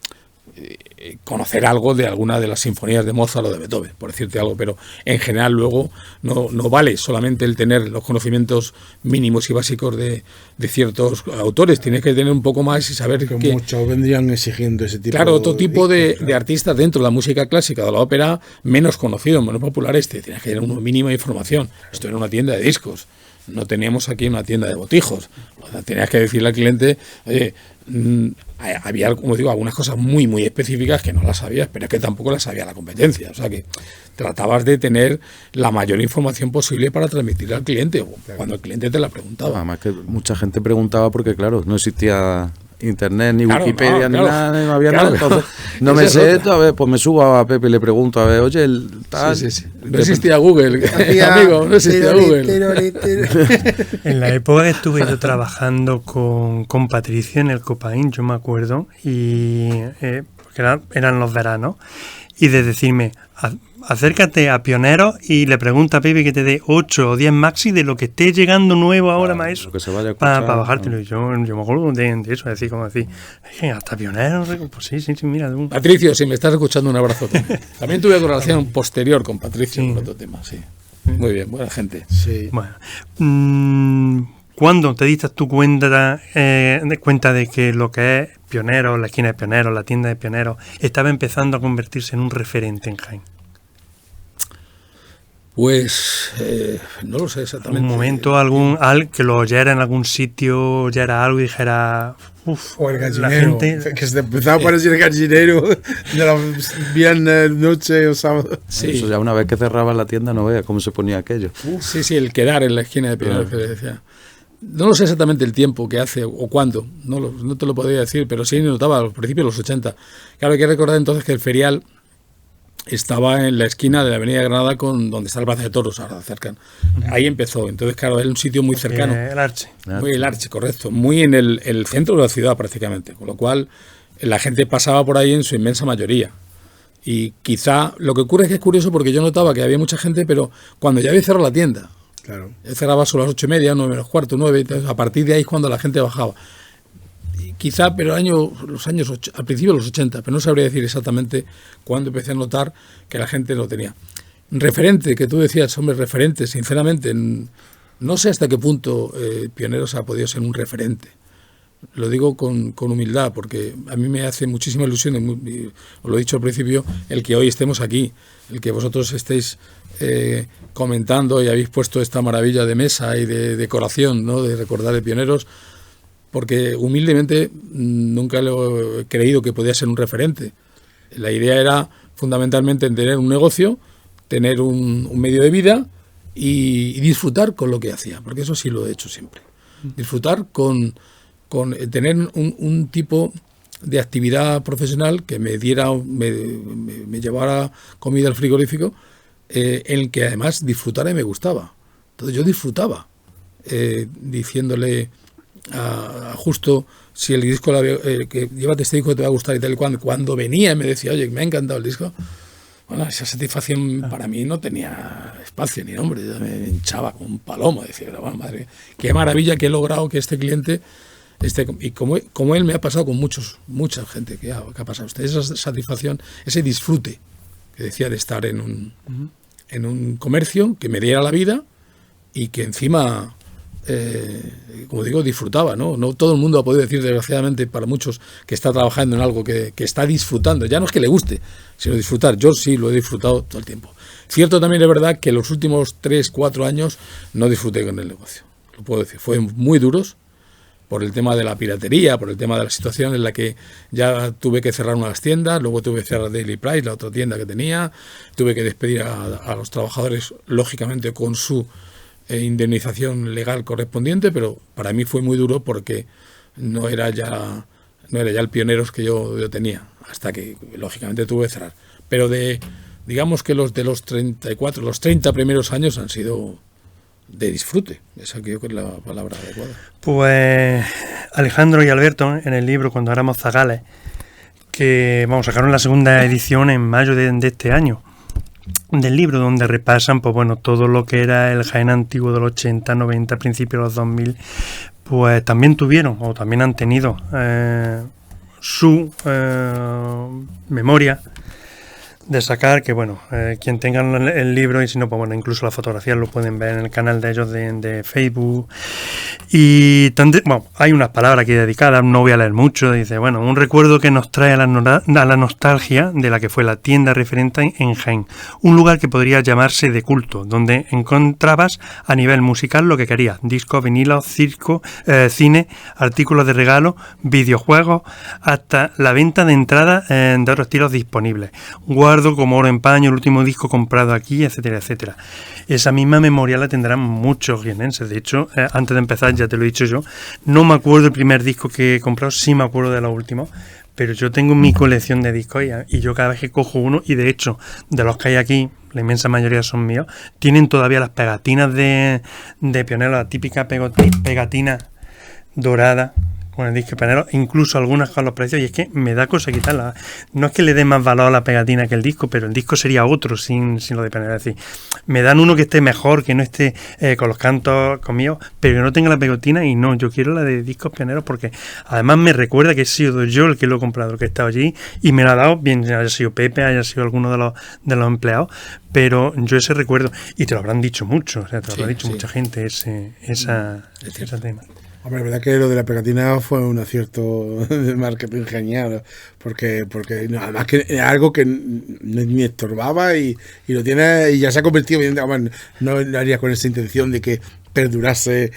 conocer algo de alguna de las sinfonías de Mozart o de Beethoven, por decirte algo, pero en general luego no vale solamente el tener los conocimientos mínimos y básicos de ciertos autores, tienes que tener un poco más y saber que muchos vendrían exigiendo ese tipo. Claro, otro tipo de claro, artistas dentro de la música clásica, de la ópera, menos conocidos, menos populares, tienes que tener una mínima información. Esto era una tienda de discos, no teníamos aquí una tienda de botijos. O sea, tenías que decirle al cliente, oye, había, como digo, algunas cosas muy, muy específicas que no las sabías, pero es que tampoco las sabía la competencia. O sea que tratabas de tener la mayor información posible para transmitirle al cliente, cuando el cliente te la preguntaba. Además que mucha gente preguntaba porque, claro, no existía internet, ni Claro, Wikipedia, no, ni claro. nada, no había Claro. nada. Entonces, no me Esa es sé otra. esto, a ver, pues me subo a Pepe y le pregunto, a ver, oye, el tal. Sí, sí, sí. No existía Google, Hacía amigo, no existía tiroli, Google. tiroli, tiroli. En la época que estuve yo trabajando con Patricia en el Copaín, yo me acuerdo, y porque eran los veranos, y de decirme, acércate a Pioneros y le pregunta a Pepe que te dé 8 o 10 maxi de lo que esté llegando nuevo ahora, Claro, maestro, lo que se vaya a escuchar, para bajártelo. ¿no? Y yo me acuerdo de eso, decir, como decir, hasta Pioneros, pues sí, mira. Patricio, si me estás escuchando, un abrazo también. También tuve relación posterior con Patricio Sí. en otro tema, sí. Muy bien, buena gente. Sí. Bueno, ¿cuándo te diste tu cuenta de que lo que es Pioneros, la esquina de Pioneros, la tienda de Pioneros, estaba empezando a convertirse en un referente en Jaén? Pues no lo sé exactamente. Un momento que lo oyera en algún sitio, oyera algo y dijera, uff, O el la gallinero, gente... que se empezaba a parecer el gallinero de los viernes, noche o sábado. Sí. Eso ya una vez que cerraban la tienda no veas cómo se ponía aquello. Sí, el quedar en la esquina de Pioneros que le decía. No lo sé exactamente el tiempo que hace o cuándo, no te lo podría decir, pero sí notaba al principio de los 80. Claro, hay que recordar entonces que el ferial estaba en la esquina de la Avenida Granada con donde está el Plaza de Toros, ahora cercan. Ahí empezó, entonces claro, era un sitio muy cercano. El Arche. Muy el Arche, correcto. Muy en el centro de la ciudad prácticamente, con lo cual la gente pasaba por ahí en su inmensa mayoría. Y quizá lo que ocurre es que es curioso porque yo notaba que había mucha gente, pero cuando ya había cerrado la tienda, Claro. cerraba sobre las 8:30, 9 menos cuarto, 9, entonces a partir de ahí es cuando la gente bajaba. Y quizá, pero al principio de los 80, pero no sabría decir exactamente cuándo empecé a notar que la gente lo tenía. Referente, que tú decías, hombre, referente, sinceramente, no sé hasta qué punto Pioneros ha podido ser un referente. Lo digo con humildad, porque a mí me hace muchísima ilusión, y os lo he dicho al principio, el que hoy estemos aquí, el que vosotros estéis comentando y habéis puesto esta maravilla de mesa y de decoración, ¿no?, de recordar de Pioneros, porque humildemente nunca lo he creído que podía ser un referente. La idea era fundamentalmente tener un negocio, tener un medio de vida y disfrutar con lo que hacía, porque eso sí lo he hecho siempre. Disfrutar con tener un tipo de actividad profesional que me diera, me llevara comida al frigorífico, en el que además disfrutara y me gustaba. Entonces yo disfrutaba diciéndole a Justo si el disco que llévate este disco que te va a gustar y tal, cuando venía y me decía, oye, me ha encantado el disco, bueno, esa satisfacción para mí no tenía espacio ni nombre, yo me hinchaba como un palomo, decía, bueno, madre, qué maravilla que he logrado que este cliente y como él me ha pasado con mucha gente que ha pasado usted, esa satisfacción, ese disfrute que decía de estar en un comercio que me diera la vida y que encima como digo, disfrutaba, ¿no? No todo el mundo ha podido decir, desgraciadamente, para muchos, que está trabajando en algo que está disfrutando. Ya no es que le guste, sino disfrutar. Yo sí lo he disfrutado todo el tiempo. Cierto también es verdad que los últimos 3, 4 años no disfruté con el negocio. Lo puedo decir. Fueron muy duros por el tema de la piratería, por el tema de la situación en la que ya tuve que cerrar una de las tiendas, luego tuve que cerrar Daily Price, la otra tienda que tenía, tuve que despedir a los trabajadores, lógicamente, con su indemnización legal correspondiente, pero para mí fue muy duro porque no era ya el Pioneros que yo tenía, hasta que lógicamente tuve que cerrar. Pero digamos que los 30 primeros años han sido de disfrute. Esa creo que es la palabra adecuada. Pues Alejandro y Alberto, en el libro Cuando éramos zagales, que sacaron la segunda edición en mayo de este año, del libro, donde repasan pues bueno, todo lo que era el Jaén antiguo del 80, 90, principios de los 2000, pues también tuvieron o también han tenido su memoria de sacar, que bueno, quien tenga el libro, y si no, pues bueno, incluso las fotografías lo pueden ver en el canal de ellos de Facebook. Y bueno, hay unas palabras aquí dedicadas, no voy a leer mucho. Dice, bueno, un recuerdo que nos trae a la nostalgia de la que fue la tienda referente en Jaén, un lugar que podría llamarse de culto, donde encontrabas a nivel musical lo que querías: discos, vinilos, circo, cine, artículos de regalo, videojuegos, hasta la venta de entradas de otros estilos disponibles. Guardo como oro en paño el último disco comprado aquí, etcétera, etcétera. Esa misma memoria la tendrán muchos jienenses. De hecho, antes de empezar, ya te lo he dicho yo, no me acuerdo el primer disco que he comprado, sí me acuerdo de los últimos, pero yo tengo mi colección de discos y yo cada vez que cojo uno, y de hecho, de los que hay aquí, la inmensa mayoría son míos, tienen todavía las pegatinas de Pionero, la típica pegatina dorada con el disco Pionero, incluso algunas con los precios, y es que me da cosa quitarla. No es que le dé más valor a la pegatina que el disco, pero el disco sería otro sin lo de Pionero. Es decir, me dan uno que esté mejor, que no esté con los cantos conmigo, pero que no tenga la pegatina, y no, yo quiero la de discos Pioneros, porque además me recuerda que he sido yo el que lo he comprado, el que he estado allí, y me lo ha dado, bien haya sido Pepe, haya sido alguno de los empleados, pero yo ese recuerdo, y te lo habrán dicho mucho, o sea, te lo habrá dicho mucha gente, ese tema. Hombre, la verdad que lo de la pegatina fue un acierto de marketing genial, porque no, además que es algo que ni estorbaba y lo tiene, y ya se ha convertido, no lo haría con esa intención de que perdurase.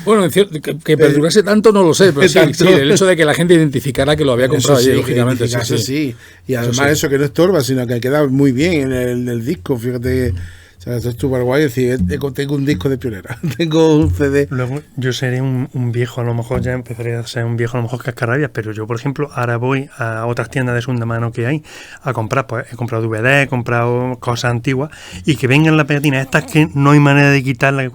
Bueno, que perdurase tanto no lo sé, pero sí, el hecho de que la gente identificara que lo había comprado allí, lógicamente. Sí. Y además eso que no estorba, sino que queda muy bien en el disco, fíjate. O sea, esto es súper guay decir, tengo un disco de Pionera, tengo un CD. Luego yo seré un viejo, a lo mejor ya empezaré a ser un viejo, a lo mejor cascarrabias, pero yo, por ejemplo, ahora voy a otras tiendas de segunda mano que hay a comprar, pues he comprado DVD, he comprado cosas antiguas, y que vengan las pegatinas estas que no hay manera de quitarlas.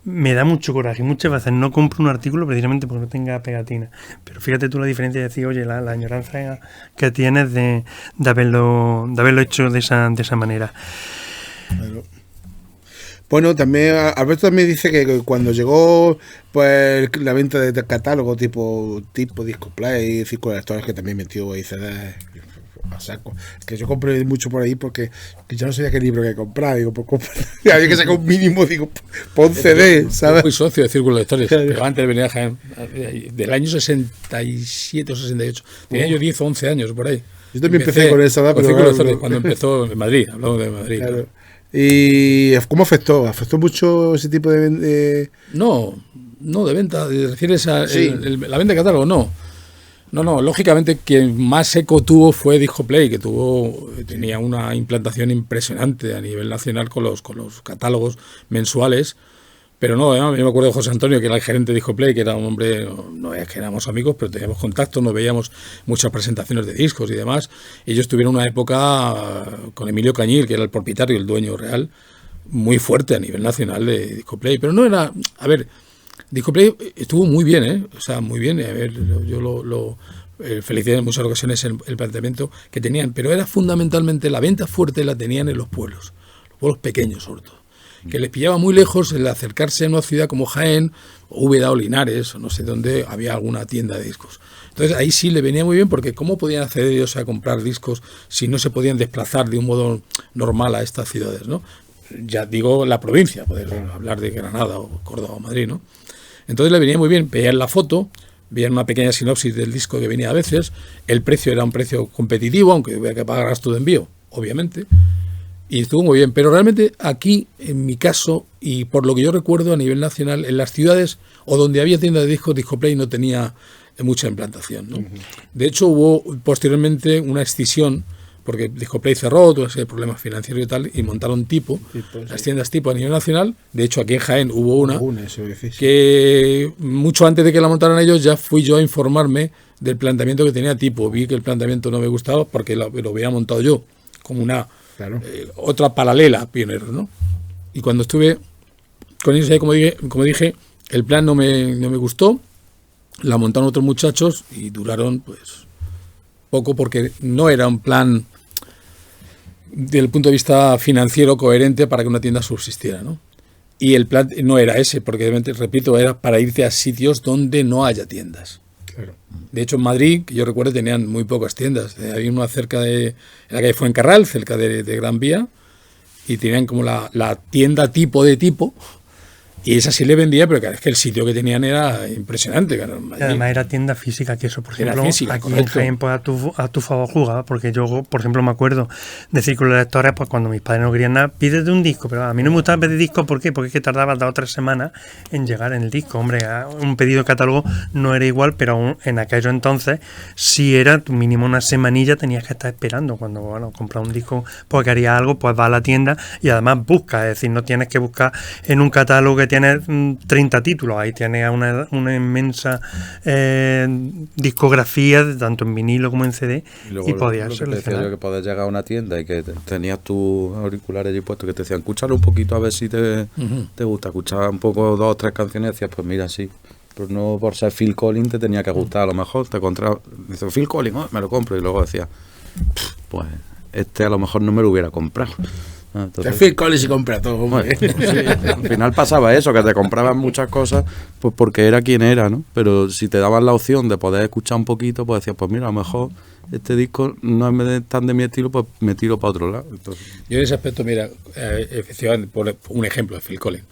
Me da mucho coraje, muchas veces no compro un artículo precisamente porque no tenga pegatina. Pero fíjate tú la diferencia de decir, oye, la añoranza que tienes de haberlo hecho de esa manera. Claro. Bueno, también Alberto también dice que cuando llegó pues la venta de catálogo tipo Discoplay, Círculo de Lectores, que también metió ahí CDs a saco, que yo compré mucho por ahí porque ya no sabía qué libro que comprar, digo, pues había que sacar un mínimo, digo, pon CD, ¿sabes? Yo fui socio de Círculo de Lectores, pero antes venía a Jaén, del año 67 o 68, tenía yo 10 o 11 años por ahí. Yo también empecé con esa edad, pero cuando empezó en Madrid, hablamos de Madrid. Claro. ¿Y cómo afectó? ¿Afectó mucho ese tipo de...? No, de venta. ¿Te refieres a la venta de catálogo? No, lógicamente quien más eco tuvo fue Discoplay, que tenía una implantación impresionante a nivel nacional con los catálogos mensuales. Pero no, yo me acuerdo de José Antonio, que era el gerente de Discoplay, que era un hombre, no es que éramos amigos, pero teníamos contacto, nos veíamos muchas presentaciones de discos y demás. Ellos tuvieron una época con Emilio Cañil, que era el propietario, el dueño real, muy fuerte a nivel nacional de Discoplay. Pero no era, a ver, Discoplay estuvo muy bien, o sea, muy bien. A ver, yo lo felicité en muchas ocasiones el planteamiento que tenían, pero era fundamentalmente la venta fuerte la tenían en los pueblos pequeños sobre todo, que les pillaba muy lejos el acercarse a una ciudad como Jaén, o Úbeda o Linares, o no sé dónde había alguna tienda de discos. Entonces ahí sí le venía muy bien, porque ¿cómo podían acceder ellos a comprar discos si no se podían desplazar de un modo normal a estas ciudades, ¿no? Ya digo la provincia, poder hablar de Granada o Córdoba o Madrid, ¿no? Entonces le venía muy bien, veían la foto, veían una pequeña sinopsis del disco que venía a veces, el precio era un precio competitivo, aunque hubiera que pagar gasto de envío, obviamente, y estuvo muy bien. Pero realmente aquí, en mi caso, y por lo que yo recuerdo a nivel nacional, en las ciudades o donde había tiendas de discos, Discoplay no tenía mucha implantación, ¿no? De hecho, hubo posteriormente una escisión, porque Discoplay cerró, tuvo ese problemas financieros y tal, y montaron las tiendas tipo a nivel nacional. De hecho, aquí en Jaén hubo una que mucho antes de que la montaran ellos, ya fui yo a informarme del planteamiento que tenía tipo. Vi que el planteamiento no me gustaba porque lo había montado yo, como una otra paralela a Pioneros, ¿no? Y cuando estuve con ellos, como dije, el plan no me gustó, la montaron otros muchachos y duraron pues poco porque no era un plan desde el punto de vista financiero coherente para que una tienda subsistiera, ¿no? Y el plan no era ese, porque repito, era para irte a sitios donde no haya tiendas. Claro. De hecho, en Madrid, que yo recuerdo, tenían muy pocas tiendas. Había una cerca en la calle Fuencarral, cerca de Gran Vía, y tenían como la tienda tipo de tipo, y esa sí le vendía, pero claro, es que el sitio que tenían era impresionante. Claro, y además era tienda física, que eso, por Era ejemplo, física, aquí correcto. en Jaén pues, a tu favor jugaba, porque yo, por ejemplo, me acuerdo de círculos de lectores, pues cuando mis padres no querían nada, pídete un disco, pero a mí no me gustaba pedir disco, ¿por qué? Porque es que tardaba 2 o 3 semanas en llegar en el disco. Hombre, un pedido de catálogo no era igual, pero aún en aquellos entonces sí era, mínimo una semanilla tenías que estar esperando. Cuando, bueno, compras un disco porque haría algo, pues va a la tienda y además busca, es decir, no tienes que buscar en un catálogo que tiene 30 títulos, ahí tienes una inmensa discografía, tanto en vinilo como en CD, y podías lo que te decía seleccionar. yo, que podías llegar a una tienda y que tenías tus auriculares allí puestos que te decían, escúchalo un poquito a ver si te gusta, escuchar un poco 2 o 3 canciones y decías, pues mira, sí, pues no por ser Phil Collins te tenía que gustar, a lo mejor te encontraba, dice Phil Collins, me lo compro, y luego decía, pues este a lo mejor no me lo hubiera comprado. Entonces, Phil Collins y compra todo, hombre. Bueno, sí, al final pasaba eso, que te compraban muchas cosas pues porque era quien era, ¿no? Pero si te daban la opción de poder escuchar un poquito, pues decías, pues mira, a lo mejor este disco no es tan de mi estilo, pues me tiro para otro lado. Entonces, yo en ese aspecto, mira, efectivamente, por un ejemplo de Phil Collins,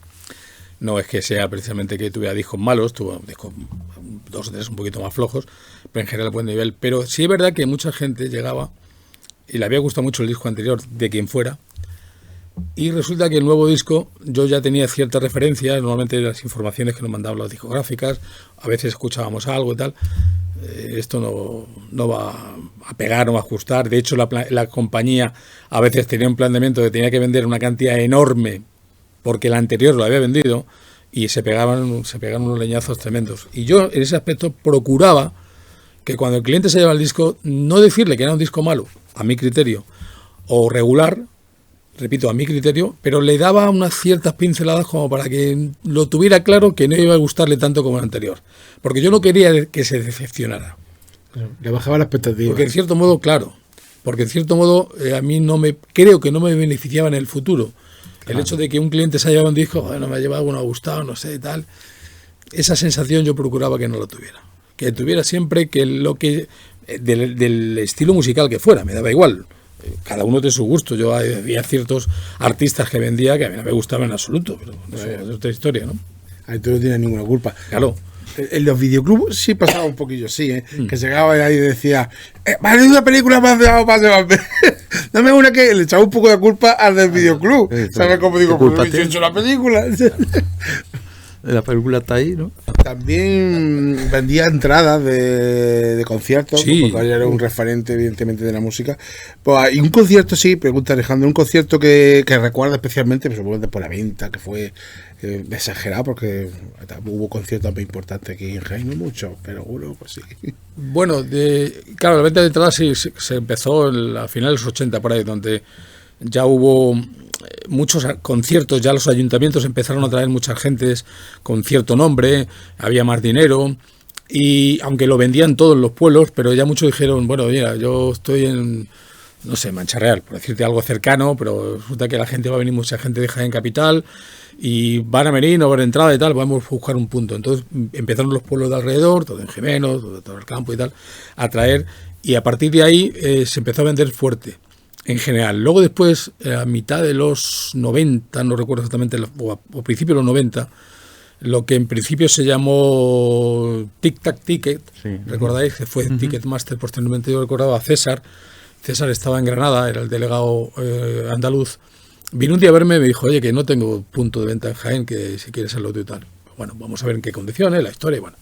no es que sea precisamente que tuviera discos malos, tuvo discos 2 o 3 un poquito más flojos, pero en general buen nivel. Pero sí es verdad que mucha gente llegaba y le había gustado mucho el disco anterior, de quien fuera, y resulta que el nuevo disco yo ya tenía ciertas referencias, normalmente las informaciones que nos mandaban las discográficas, a veces escuchábamos algo y tal. Esto no va a pegar, no va a ajustar. De hecho, la compañía a veces tenía un planteamiento de que tenía que vender una cantidad enorme porque el anterior lo había vendido y se pegaban unos leñazos tremendos. Y yo en ese aspecto procuraba que cuando el cliente se lleva el disco, no decirle que era un disco malo, a mi criterio, o regular, repito, a mi criterio, pero le daba unas ciertas pinceladas como para que lo tuviera claro que no iba a gustarle tanto como el anterior. Porque yo no quería que se decepcionara. Le bajaba la expectativa. Porque en cierto modo, claro, a mí creo que no me beneficiaba en el futuro. Claro. El hecho de que un cliente se haya llevado un disco, bueno, me ha llevado, no ha gustado, no sé, tal. Esa sensación yo procuraba que no lo tuviera. Que tuviera siempre que del estilo musical que fuera, me daba igual. Cada uno de su gusto. Yo había ciertos artistas que vendía que a mí no me gustaban en absoluto, pero eso es otra historia, ¿no? Ahí tú no tienes ninguna culpa. Claro. En los videoclubs sí pasaba un poquillo, sí, ¿eh? Que llegaba ahí y decía, vale, una película más. Dame una que le echaba un poco de culpa al del videoclub. ¿Sabes cómo digo? Pues he hecho la película. La película está ahí, ¿no? También vendía entradas de conciertos, sí, porque era un referente, evidentemente, de la música. Pues, y un concierto, sí, pregunta Alejandro, un concierto que recuerda especialmente, pues, supongo por la venta, que fue exagerado, porque hubo conciertos muy importantes aquí en Jaén, no mucho, pero uno, pues sí. Bueno, claro, la venta de entradas sí se empezó a finales de los 80, por ahí, donde ya hubo muchos conciertos, ya los ayuntamientos empezaron a traer mucha gente con cierto nombre, había más dinero, y aunque lo vendían todos los pueblos, pero ya muchos dijeron, bueno, mira, yo estoy en, no sé, Mancha Real, por decirte algo cercano, pero resulta que la gente va a venir, mucha gente de Jaén Capital, y van a venir, no va a haber entrada y tal, vamos a buscar un punto. Entonces empezaron los pueblos de alrededor, todo en Jimeno, todo el campo y tal, a traer, y a partir de ahí se empezó a vender fuerte. En general. Luego después, a mitad de los 90, no recuerdo exactamente, o principio de los 90, lo que en principio se llamó Tic Tac Ticket, sí. ¿Recordáis? Que fue Ticketmaster, posteriormente yo recordaba a César. César estaba en Granada, era el delegado andaluz. Vino un día a verme y me dijo, oye, que no tengo punto de venta en Jaén, que si quieres hacerlo tú y tal. Bueno, vamos a ver en qué condiciones, la historia, y bueno.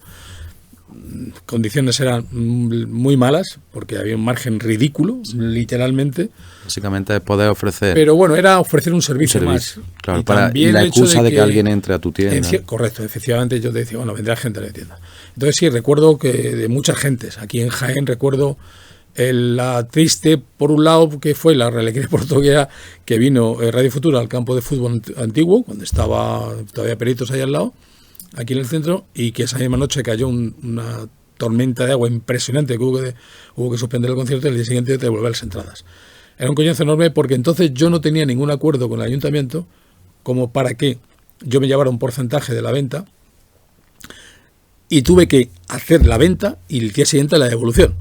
Condiciones eran muy malas porque había un margen ridículo, literalmente. Básicamente es poder ofrecer. Pero bueno, era ofrecer un servicio más. Claro, y la excusa de que alguien entre a tu tienda. Correcto, efectivamente yo te decía, bueno, vendrá gente a la tienda. Entonces sí, recuerdo que de muchas gentes, aquí en Jaén recuerdo La triste, por un lado, que fue la alegría por otro, que vino Radio Futura al campo de fútbol antiguo, cuando estaba todavía Peritos ahí al lado, aquí en el centro, y que esa misma noche cayó una tormenta de agua impresionante, que hubo que suspender el concierto y el día siguiente devolver las entradas. Era un coñazo enorme porque entonces yo no tenía ningún acuerdo con el ayuntamiento como para que yo me llevara un porcentaje de la venta, y tuve que hacer la venta y el día siguiente la devolución.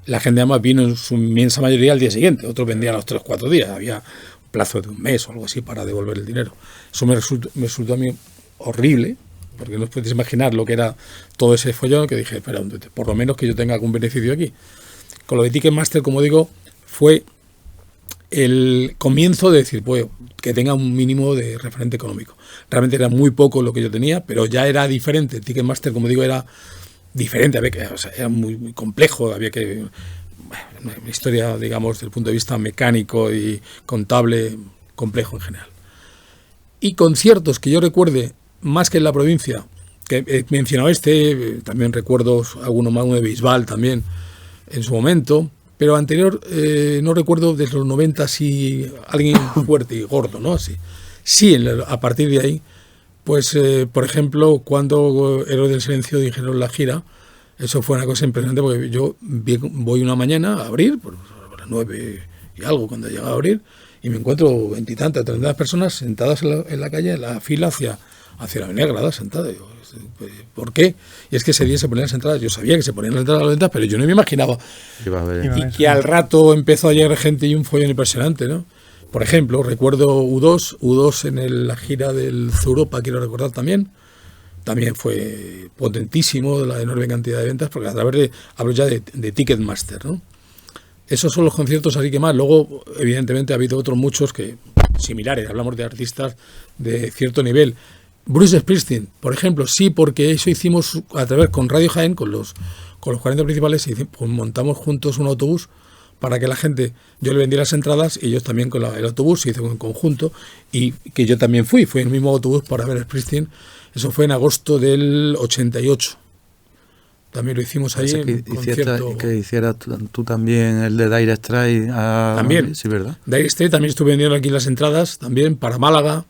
La gente además vino en su inmensa mayoría al día siguiente, otros vendían a los 3 o 4 días, había un plazo de un mes o algo así para devolver el dinero. Eso me resultó a mí horrible, porque no os podéis imaginar lo que era todo ese follón, que dije, espera, por lo menos que yo tenga algún beneficio aquí. Con lo de Ticketmaster, como digo, fue el comienzo de decir, pues, que tenga un mínimo de referente económico. Realmente era muy poco lo que yo tenía, pero ya era diferente. Ticketmaster, como digo, era diferente, era muy complejo, había que... Bueno, una historia, digamos, desde el punto de vista mecánico y contable, complejo en general. Y conciertos que yo recuerde, más que en la provincia, que he mencionado también recuerdo alguno más, uno de Bisbal también, en su momento, pero anterior no recuerdo desde los 90 si alguien fuerte y gordo, ¿no? Así. Sí, a partir de ahí, pues, por ejemplo, cuando Héroes del Silencio dijeron la gira, eso fue una cosa impresionante, porque yo voy una mañana a abrir, por las 9 y algo, cuando llegaba a abrir, y me encuentro 20 y tantas, 30 personas sentadas en la calle, en la fila hacia la Avenida Granada, sentadas. ¿Por qué? Y es que ese día se ponían las entradas, yo sabía que se ponían las entradas a la venta, pero yo no me imaginaba. Y que al rato empezó a llegar gente y un follón impresionante, ¿no? Por ejemplo, recuerdo U2 en la gira del Europa, quiero recordar también fue potentísimo, la enorme cantidad de ventas, porque a través hablo ya de Ticketmaster, ¿no? Esos son los conciertos así que más. Luego, evidentemente, ha habido otros muchos que similares, hablamos de artistas de cierto nivel. Bruce Springsteen, por ejemplo, sí, porque eso hicimos a través con Radio Jaén, con los 40 principales, pues montamos juntos un autobús para que la gente, yo le vendí las entradas y ellos también con el autobús, se hizo en conjunto, y que yo también fui en el mismo autobús para ver a Springsteen. Eso fue en agosto del 88. También lo hicimos ahí en concierto. Que hicieras tú también el de Dire Straits. También. Sí, ¿verdad? Dire Straits, también estuve vendiendo aquí las entradas, también para Málaga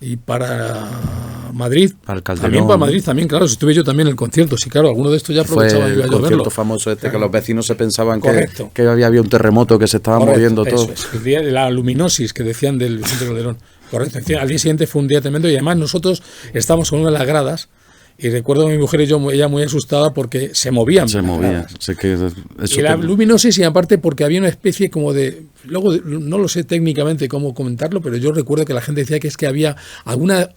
y para Madrid. Para el Calderón. También para Madrid, también, claro. Estuve yo también en el concierto. Sí, claro, alguno de estos ya aprovechaba yo a verlo. El concierto famoso que los vecinos se pensaban Correcto. que había un terremoto, que se estaba moviendo todo. Es. El día de la luminosis que decían del Vicente Calderón. Correcto. Al día siguiente fue un día tremendo y además nosotros estábamos con una de las gradas y recuerdo a mi mujer y yo, ella muy asustada porque se movían. Se movían. Y la luminosis, y aparte porque había una especie como de... Luego no lo sé técnicamente cómo comentarlo, pero yo recuerdo que la gente decía que es que había alguna...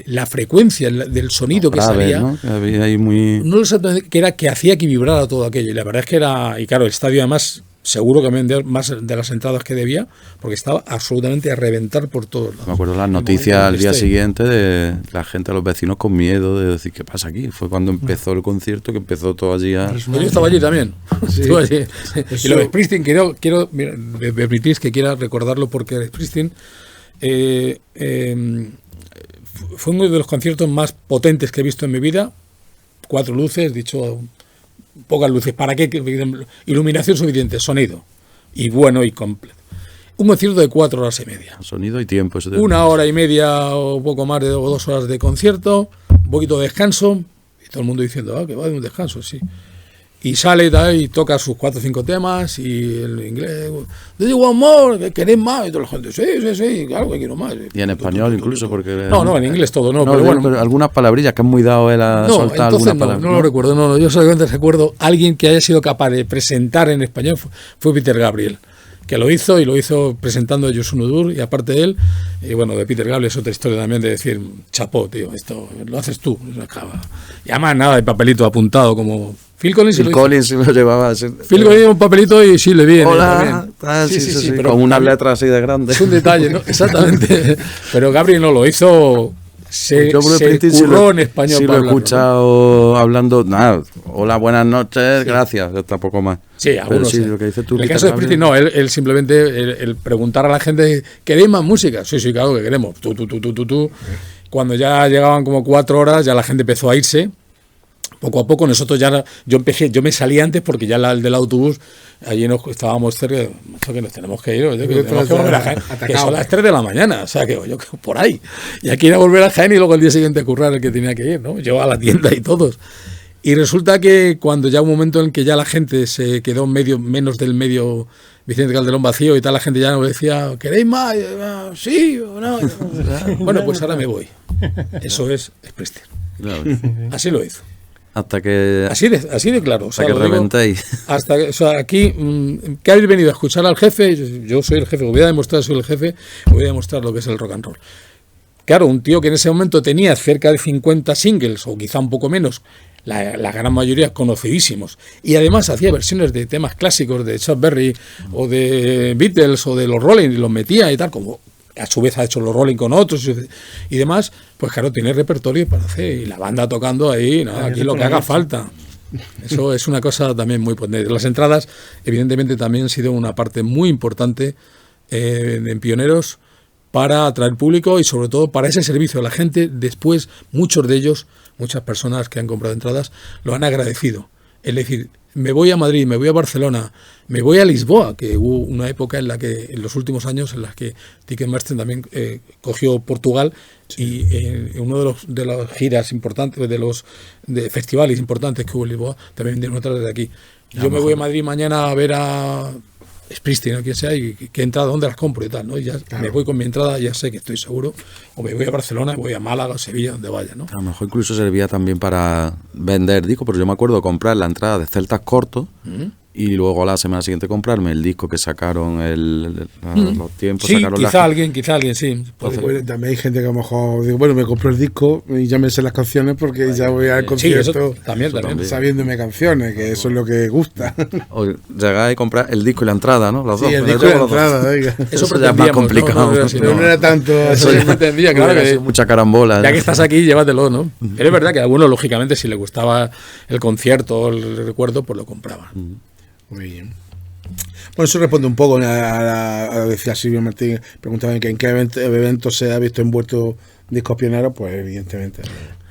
la frecuencia del sonido que salía... ¿no? Que había ahí muy... No lo sé, que era que hacía que vibrara todo aquello. Y la verdad es que era... Y claro, el estadio además... Seguro que vender más de las entradas que debía, porque estaba absolutamente a reventar por todos lados. Me acuerdo las noticias al día siguiente de la gente, los vecinos con miedo de decir, ¿qué pasa aquí? Fue cuando empezó el concierto, que empezó todo allí a... Yo estaba allí también. Sí. Estuve allí. Y lo de Springsteen, quiero mira, me permitís que quiera recordarlo, porque Springsteen fue uno de los conciertos más potentes que he visto en mi vida. 4 luces, dicho... Pocas luces, ¿para qué? Iluminación suficiente, sonido. Y bueno y completo. Un concierto de 4 horas y media. Sonido y tiempo. 1 hora y media o poco más de 2 horas de concierto, un poquito de descanso, y todo el mundo diciendo, que va de un descanso, sí. Y sale y toca sus 4 o 5 temas, y el inglés, ¿do you want more? ¿Queréis más? Y toda la gente, sí, claro que quiero más. Y en español incluso, porque... No, en inglés todo, pero bueno. Pero algunas palabrillas que es muy dado él a soltar algunas palabras. No lo recuerdo, yo solamente recuerdo alguien que haya sido capaz de presentar en español, fue Peter Gabriel, que lo hizo, y lo hizo presentando a Yosun Udur, y aparte de él, y bueno, de Peter Gabriel es otra historia también de decir, chapó, tío, esto lo haces tú. Y además nada de papelito apuntado como... Phil Collins lo llevaba. Phil Collins lleva un papelito y sí le viene. Hola, sí, pero con unas letras así de grandes. Es un detalle, ¿no? Exactamente. Pero Gabriel no lo hizo. Se curró en español. Sí, lo he escuchado hablando. Nada, hola, buenas noches, gracias. Hasta poco más. Sí, algunos. Sí, lo que dices tú. En el caso de Springsteen, no, él simplemente el preguntar a la gente, ¿queréis más música? Sí, claro que queremos. Tú. Cuando ya llegaban como 4 horas, ya la gente empezó a irse. Poco a poco nosotros ya, yo me salí antes porque ya el del autobús, allí estábamos cerca, macho, que nos tenemos que ir, tenemos que volver a Jaén, que son las 3 de la mañana, o sea, que yo por ahí, y aquí ir a volver a Jaén y luego el día siguiente a currar el que tenía que ir, ¿no? Yo a la tienda y todos. Y resulta que cuando ya un momento en que ya la gente se quedó menos del medio Vicente Calderón vacío y tal, la gente ya nos decía, ¿queréis más? Sí o no. Bueno, pues ahora me voy. Eso es Springsteen. Claro. Así lo hizo. Hasta que... Así de claro. Hasta que reventéis. O sea, aquí, ¿qué habéis venido a escuchar al jefe? Yo soy el jefe, os voy a demostrar que soy el jefe, os voy a demostrar lo que es el rock and roll. Claro, un tío que en ese momento tenía cerca de 50 singles, o quizá un poco menos, la gran mayoría conocidísimos, y además hacía versiones de temas clásicos de Chuck Berry o de Beatles o de los Rolling, y los metía y tal, como a su vez ha hecho los Rolling con otros y demás, pues claro, tiene repertorio para hacer, y la banda tocando ahí, ¿no? Aquí lo que haga falta. Eso es una cosa también muy potente. Las entradas, evidentemente, también han sido una parte muy importante en Pioneros para atraer público y sobre todo para ese servicio. La gente después, muchos de ellos, muchas personas que han comprado entradas, lo han agradecido. Es decir, me voy a Madrid, me voy a Barcelona, me voy a Lisboa, que hubo una época en la que, en los últimos años, en las que Ticketmaster también cogió Portugal, sí. Y en uno de las giras importantes, de festivales importantes que hubo en Lisboa, también vendieron entradas desde aquí. Yo me voy a Madrid mañana a ver a Springsteen o quien sea, y qué entrada, dónde las compro y tal, ¿no? Y ya claro. Me voy con mi entrada, ya sé que estoy seguro, o me voy a Barcelona, voy a Málaga, Sevilla, donde vaya, ¿no? A lo mejor incluso servía también para vender discos, pero yo me acuerdo de comprar la entrada de Celtas Cortos y luego a la semana siguiente comprarme el disco que sacaron los tiempos. Sí, sacaron quizá alguien, sí. Entonces, bueno, también hay gente que a lo mejor digo, bueno, me compro el disco y ya me sé las canciones porque bueno, ya voy al concierto eso también. Sabiéndome canciones, que eso es lo que gusta. O llegar y comprar el disco y la entrada, ¿no? Los sí, dos. El disco y la entrada, oiga. Eso ya es más complicado. No era tanto. Eso yo entendía, claro que mucha carambola. Ya que estás aquí, llévatelo, ¿no? Pero es verdad que a algunos, lógicamente, si le gustaba el concierto, el recuerdo, pues lo compraban. Muy bien. Bueno, eso responde un poco a lo que decía Silvio Martín, preguntaba que en qué evento se ha visto envuelto Discos Pioneros, pues evidentemente.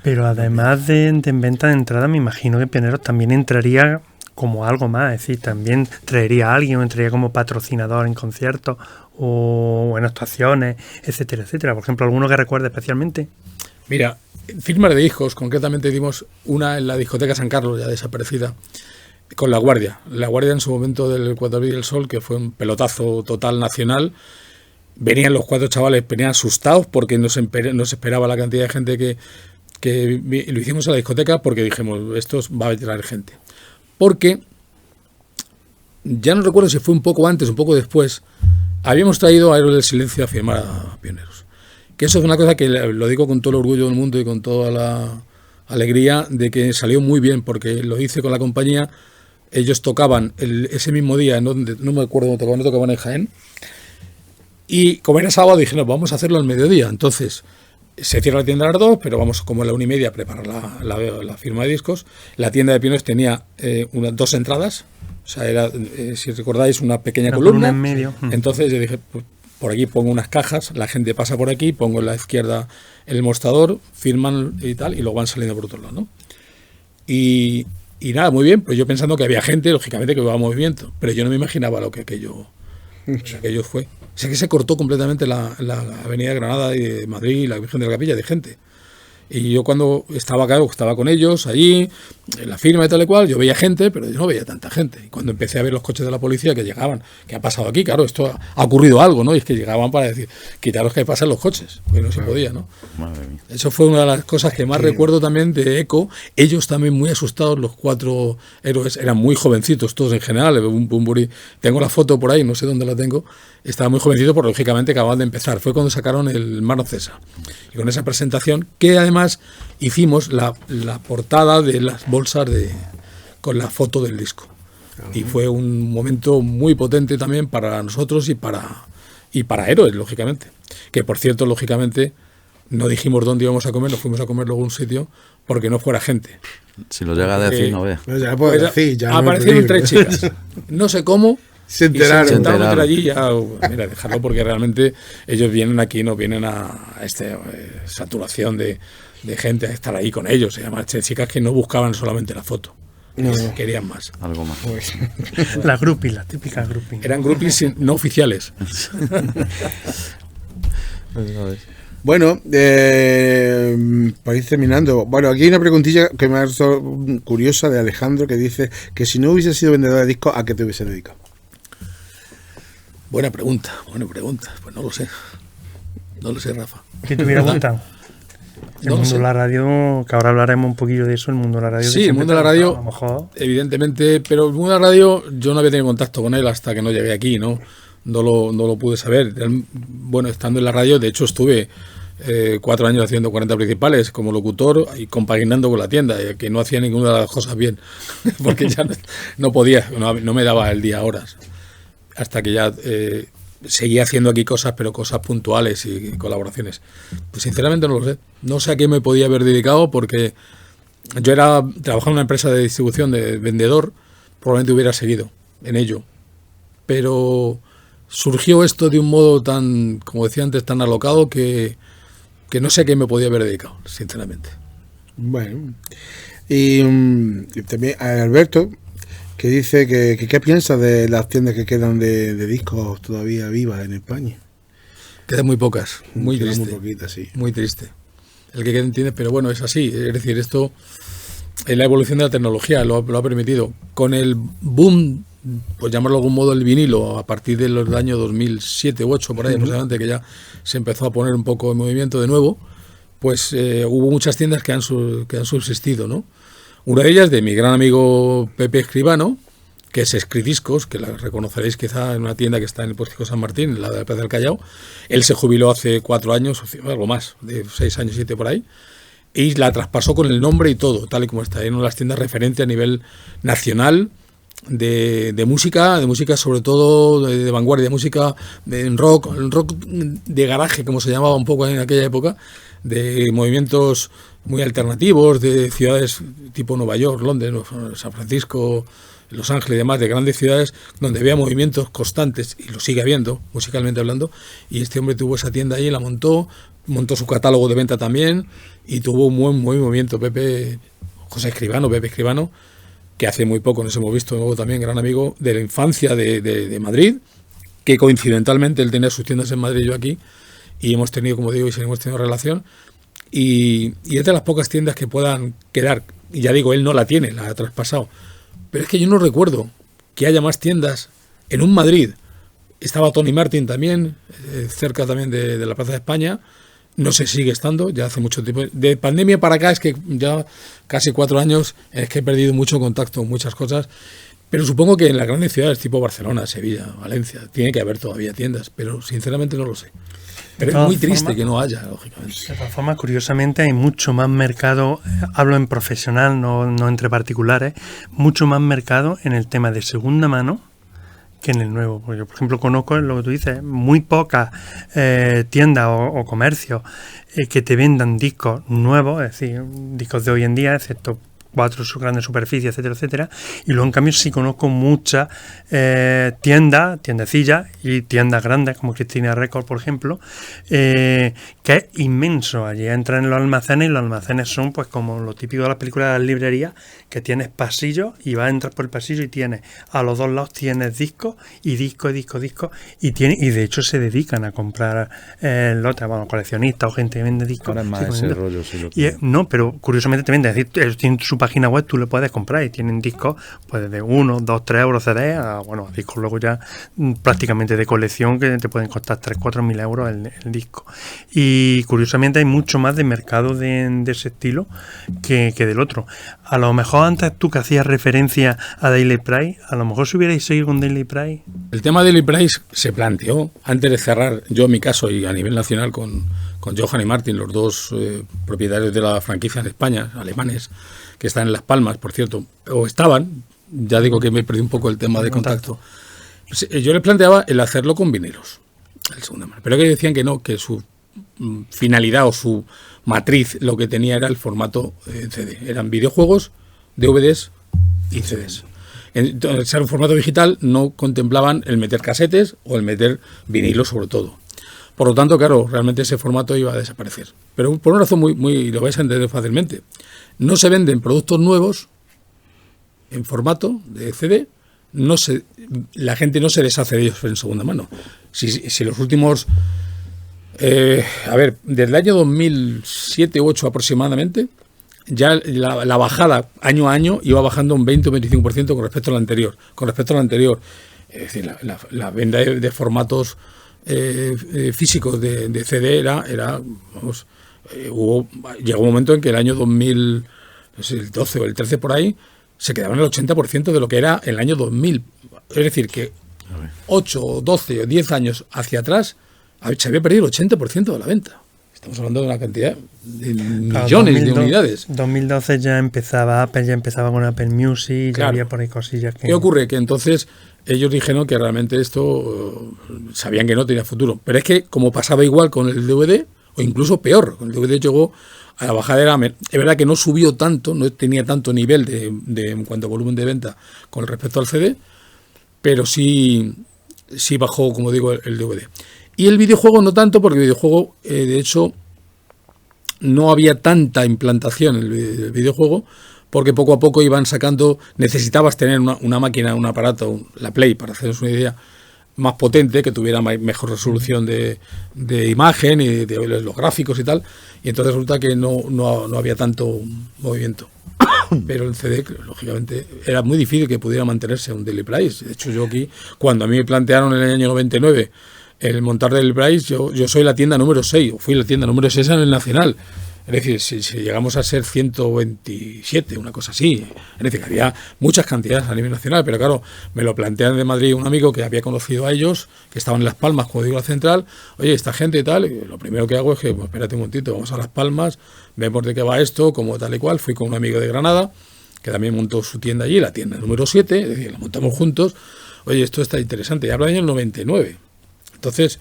Pero además de en venta de entrada, me imagino que Pioneros también entraría como algo más, es decir, también traería a alguien, o entraría como patrocinador en conciertos o en actuaciones, etcétera, etcétera. Por ejemplo, ¿alguno que recuerde especialmente? Mira, firmas de discos, concretamente dimos una en la discoteca San Carlos, ya desaparecida, con La Guardia. La Guardia en su momento del 4 abril del Sol, que fue un pelotazo total nacional. Venían los 4 chavales, venían asustados porque no se esperaba la cantidad de gente que lo hicimos en la discoteca, porque dijimos, esto va a traer gente. Porque, ya no recuerdo si fue un poco antes, un poco después, habíamos traído a Héroes del Silencio a firmar a Pioneros. Que eso es una cosa que lo digo con todo el orgullo del mundo y con toda la alegría de que salió muy bien, porque lo hice con la compañía. Ellos tocaban ese mismo día, no me acuerdo dónde tocaban en Jaén, y como era sábado dijeron, vamos a hacerlo al mediodía. Entonces se cierra la tienda a las 2, pero vamos como a la 1:30 a preparar la firma de discos. La tienda de Pioneros tenía 2 entradas, o sea, era, si recordáis, una pequeña columna en medio. Entonces yo dije, pues, por aquí pongo unas cajas, la gente pasa por aquí, pongo en la izquierda el mostrador, firman y tal, y luego van saliendo por otro lado, ¿no? Y nada, muy bien, pues yo pensando que había gente, lógicamente, que iba movimiento, pero yo no me imaginaba lo que aquello fue. O sea, que se cortó completamente la avenida de Granada y de Madrid y la Virgen de la Capilla de gente. Y yo cuando estaba con ellos allí, en la firma y tal y cual, yo veía gente, pero yo no veía tanta gente. Y cuando empecé a ver los coches de la policía que llegaban, ¿qué ha pasado aquí? Claro, esto ha ocurrido algo, ¿no? Y es que llegaban para decir, quitaros que pasan los coches, porque no se podía, ¿no? Madre mía. Eso fue una de las cosas que más recuerdo también de ECO. Ellos también muy asustados, los 4 héroes, eran muy jovencitos todos en general. Bumburi, tengo la foto por ahí, no sé dónde la tengo. Estaba muy jovencito porque lógicamente acababan de empezar. Fue cuando sacaron el Mar of César. Y con esa presentación, que además hicimos la portada de las bolsas con la foto del disco. Y fue un momento muy potente también para nosotros y para Héroes, lógicamente. Que por cierto, lógicamente, no dijimos dónde íbamos a comer, nos fuimos a comer luego a un sitio porque no fuera gente. Si lo llega a decir, no vea. Pues ya puedo decir, ya aparecieron 3 chicas. No sé cómo. Se enteraron. Allí ya, mira, dejarlo porque realmente ellos vienen aquí, no vienen a esta saturación de gente a estar ahí con ellos. Además, chicas que no buscaban solamente la foto, No. querían más. Algo más. Las groupies, las típicas groupies. Eran groupies no oficiales. Bueno, para ir terminando, bueno, aquí hay una preguntilla que me ha hecho curiosa de Alejandro, que dice que si no hubiese sido vendedor de discos, ¿a qué te hubiese dedicado? Buena pregunta. Pues no lo sé, Rafa. ¿Qué te hubiera gustado? El No lo mundo sé. de la radio, que ahora hablaremos un poquillo de eso, el mundo de la radio. Sí, que el siempre mundo de la te ha radio, gustado, a lo mejor. evidentemente, pero el mundo de la radio yo no había tenido contacto con él hasta que no llegué aquí, ¿no? No lo pude saber. Bueno, estando en la radio, de hecho estuve 4 años haciendo 40 principales como locutor y compaginando con la tienda, que no hacía ninguna de las cosas bien, porque ya no podía, no me daba el día horas. Hasta que ya seguía haciendo aquí cosas, pero cosas puntuales y colaboraciones. Pues sinceramente no lo sé. No sé a qué me podía haber dedicado, porque yo trabajaba en una empresa de distribución de vendedor, probablemente hubiera seguido en ello. Pero surgió esto de un modo tan, como decía antes, tan alocado que no sé a qué me podía haber dedicado, sinceramente. Bueno, y también a Alberto, que dice que qué piensa de las tiendas que quedan de discos todavía vivas en España. Quedan muy pocas, muy Quedan triste. Muy poquitas, sí. Muy triste. El que entiende, pero bueno, es así. Es decir, esto, la evolución de la tecnología lo ha permitido. Con el boom, pues llamarlo de algún modo, el vinilo, a partir del año 2007 u 2008, por ahí aproximadamente, que ya se empezó a poner un poco en movimiento de nuevo, pues hubo muchas tiendas que han subsistido, ¿no? Una de ellas de mi gran amigo Pepe Escribano, que es Escridiscos, que la reconoceréis quizá en una tienda que está en el Postigo San Martín, en la de la Plaza del Callao. Él se jubiló hace 4 años, algo más, de 6 años, 7 por ahí, y la traspasó con el nombre y todo, tal y como está. En una de las tiendas referente a nivel nacional de música sobre todo de vanguardia, música de rock de garaje, como se llamaba un poco en aquella época, de movimientos muy alternativos, de ciudades tipo Nueva York, Londres, San Francisco, Los Ángeles y demás, de grandes ciudades donde había movimientos constantes, y lo sigue habiendo, musicalmente hablando, y este hombre tuvo esa tienda ahí, la montó su catálogo de venta también, y tuvo un buen movimiento. Pepe Escribano, que hace muy poco nos hemos visto de nuevo también, gran amigo de la infancia de Madrid, que coincidentalmente él tenía sus tiendas en Madrid y yo aquí, y hemos tenido, como digo, y seguimos teniendo relación, y es de las pocas tiendas que puedan quedar, y ya digo, él no la tiene, la ha traspasado, pero es que yo no recuerdo que haya más tiendas en un Madrid. Estaba Tony Martin también, cerca también de la Plaza de España, no sé si sigue estando, ya hace mucho tiempo. De pandemia para acá es que ya casi 4 años es que he perdido mucho contacto con muchas cosas, pero supongo que en las grandes ciudades tipo Barcelona, Sevilla, Valencia, tiene que haber todavía tiendas, pero sinceramente no lo sé. Pero es muy triste que no haya, lógicamente. De todas formas, curiosamente, hay mucho más mercado, hablo en profesional, no entre particulares, mucho más mercado en el tema de segunda mano que en el nuevo. Porque yo, por ejemplo, conozco lo que tú dices, muy pocas tiendas o comercios que te vendan discos nuevos, es decir, discos de hoy en día, excepto 4 grandes superficies, etcétera, etcétera. Y luego, en cambio, sí conozco muchas tiendecillas y tiendas grandes, como Cristina Records, por ejemplo, que es inmenso. Allí entran en los almacenes, y los almacenes son pues como lo típico de las películas de las librerías, que tienes pasillos y vas a entrar por el pasillo y tienes a los dos lados tienes discos y discos y de hecho se dedican a comprar lotes, bueno, coleccionistas o gente que vende discos. Ahora es más ese rollo, sí, lo que... No, pero curiosamente te venden, es decir, ellos tienen su página web, tú le puedes comprar y tienen discos pues de 1, 2, 3 euros CD a discos luego ya prácticamente de colección que te pueden costar 3, 4 mil euros el disco. Y curiosamente hay mucho más de mercado de ese estilo que del otro. A lo mejor antes tú que hacías referencia a Daily Price, a lo mejor si hubierais seguido con Daily Price. El tema de Daily Price se planteó antes de cerrar, yo en mi caso y a nivel nacional con Johan y Martin, los dos propietarios de la franquicia en España, alemanes, que están en Las Palmas, por cierto, o estaban, ya digo que me perdí un poco el tema de contacto. Pues, yo les planteaba el hacerlo con vinilos, el segunda mano, pero que decían que no, que su finalidad o su matriz lo que tenía era el formato CD, eran videojuegos, DVDs y CDs. Entonces, al ser un formato digital no contemplaban el meter casetes o el meter vinilos sobre todo. Por lo tanto, claro, realmente ese formato iba a desaparecer. Pero por una razón muy lo vais a entender fácilmente. No se venden productos nuevos en formato de CD, la gente no se deshace de ellos en segunda mano. Si los últimos, desde el año 2007 u 2008 aproximadamente, ya la bajada año a año iba bajando un 20 o 25% con respecto al anterior. Es decir, la venta de formatos físicos de CD llegó un momento en que el año 2000, no sé, el 12 o el 13 por ahí, se quedaban el 80% de lo que era el año 2000. Es decir, que 8 o 12 o 10 años hacia atrás se había perdido el 80% de la venta. Estamos hablando de una cantidad de millones de unidades. 2012 ya empezaba con Apple Music, claro. Ya había por ahí cosillas que... ¿Qué ocurre? Que entonces ellos dijeron que realmente esto sabían que no tenía futuro. Pero es que como pasaba igual con el DVD, o incluso peor, con el DVD llegó a la bajada, es verdad que no subió tanto, no tenía tanto nivel de en cuanto a volumen de venta con respecto al CD, pero sí bajó, como digo, el DVD. Y el videojuego no tanto, porque el videojuego, de hecho, no había tanta implantación en el videojuego, porque poco a poco iban sacando, necesitabas tener una máquina, un aparato, la Play, para haceros una idea, más potente, que tuviera mejor resolución de imagen y de los gráficos y tal, y entonces resulta que no había tanto movimiento. Pero el CD, lógicamente, era muy difícil que pudiera mantenerse a un daily price. De hecho, yo aquí, cuando a mí me plantearon en el año 99 el montar daily price, yo soy la tienda número 6, o fui la tienda número 6 en el Nacional. Es decir, si llegamos a ser 127, una cosa así. Es decir, que había muchas cantidades a nivel nacional, pero claro, me lo plantean de Madrid un amigo que había conocido a ellos, que estaban en Las Palmas, como digo, la central. Oye, esta gente y tal, y lo primero que hago es que, pues, espérate un momentito, vamos a Las Palmas, vemos de qué va esto, como tal y cual. Fui con un amigo de Granada, que también montó su tienda allí, la tienda número 7, es decir, la montamos juntos. Oye, esto está interesante, y habla del año 99. Entonces,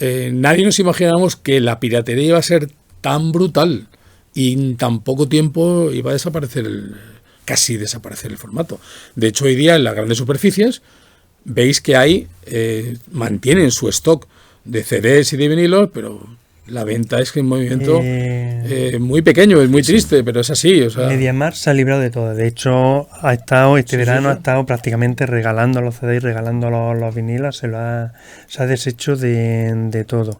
nadie nos imaginábamos que la piratería iba a ser tan brutal y en tan poco tiempo iba a desaparecer casi desaparecer el formato. De hecho, hoy día en las grandes superficies veis que mantienen su stock de CDs y de vinilos, pero la venta es que en movimiento muy pequeño, es muy triste, pero es así. O sea, MediaMarkt se ha librado de todo. De hecho, ha estado prácticamente regalando los CDs, regalando los vinilos, se ha deshecho de todo.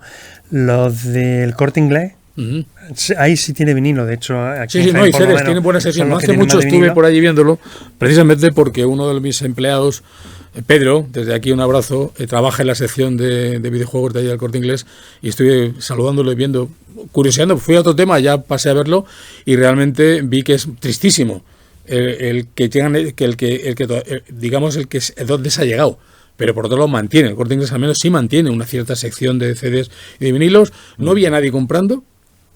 Los del Corte Inglés, ahí sí tiene vinilo, de hecho aquí no hay series, tiene buena sesión. No hace mucho estuve por allí viéndolo, precisamente porque uno de mis empleados, Pedro, desde aquí un abrazo, trabaja en la sección de videojuegos de allí del Corte Inglés, y estuve saludándolo y viendo, curioseando. Fui a otro tema, ya pasé a verlo y realmente vi que es tristísimo digamos el que es donde se ha llegado. Pero por otro lado mantiene, el Corte Inglés al menos sí mantiene una cierta sección de CDs y de vinilos. No había nadie comprando,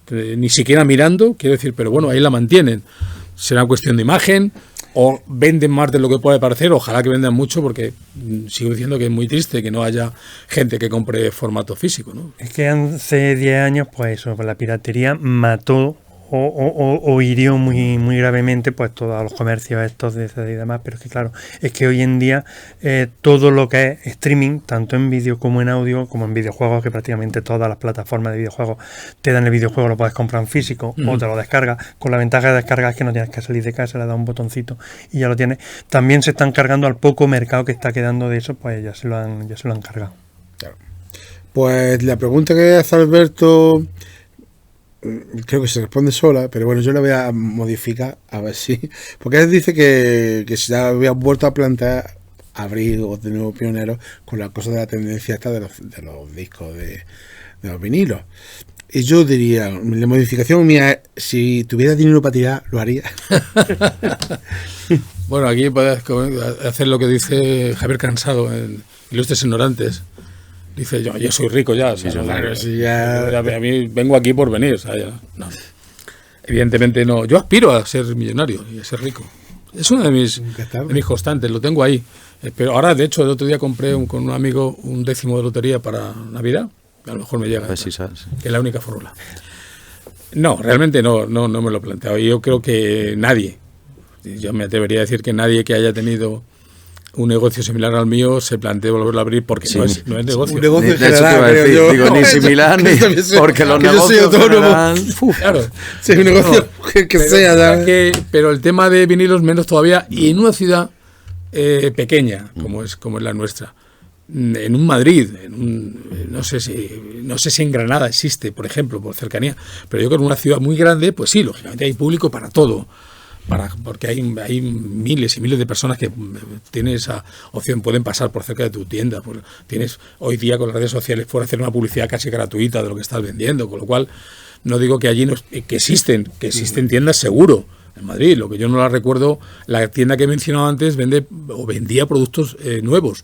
ni siquiera mirando, quiero decir, pero bueno, ahí la mantienen. Será cuestión de imagen, o venden más de lo que puede parecer. Ojalá que vendan mucho, porque sigo diciendo que es muy triste que no haya gente que compre formato físico, ¿no? Es que hace 10 años, pues eso, la piratería mató o hirió muy gravemente pues todos los comercios estos de CD y demás, pero es que claro, es que hoy en día todo lo que es streaming, tanto en vídeo como en audio, como en videojuegos, que prácticamente todas las plataformas de videojuegos te dan el videojuego, lo puedes comprar en físico o te lo descargas, con la ventaja de descargar es que no tienes que salir de casa, le das un botoncito y ya lo tienes. También se están cargando al poco mercado que está quedando de eso, pues ya se lo han cargado. Claro. Pues la pregunta que hace Alberto creo que se responde sola, pero bueno, yo la voy a modificar a ver si, porque él dice que se había vuelto a plantear abrir de nuevo pioneros con la cosa de la tendencia esta de los discos de los vinilos. Y yo diría, la modificación mía, si tuviera dinero para tirar, lo haría. Bueno, aquí puedes hacer lo que dice Javier Cansado en Ilustres Ignorantes. Dice, yo soy rico ya. O sea, a mí vengo aquí por venir. O sea, no. Evidentemente no. Yo aspiro a ser millonario y a ser rico. Es una de mis constantes, lo tengo ahí. Pero ahora, de hecho, el otro día compré con un amigo un 10º de lotería para Navidad. A lo mejor me llega. Que es la única fórmula. No, realmente no me lo he planteado. Y yo creo que nadie, yo me atrevería a decir que nadie que haya tenido un negocio similar al mío se plantea volverlo a abrir porque Sí, no es negocio. Un negocio en De eso te iba a general, decir, creo yo. digo, ni similar, ni porque los que yo soy negocios autónomo. general, Claro. Sí, un negocio que Pero, sea. ¿sabes? pero el tema de vinilos menos todavía, y en una ciudad pequeña como es la nuestra, en un Madrid, no sé si en Granada existe, por ejemplo, por cercanía, pero yo creo que en una ciudad muy grande, pues sí, lógicamente hay público para todo. Porque hay miles y miles de personas que tienen esa opción, pueden pasar por cerca de tu tienda. Tienes hoy día con las redes sociales puedes hacer una publicidad casi gratuita de lo que estás vendiendo, con lo cual no digo que allí que existen tiendas seguro en Madrid. Lo que yo no la recuerdo, la tienda que he mencionado antes vendía productos nuevos.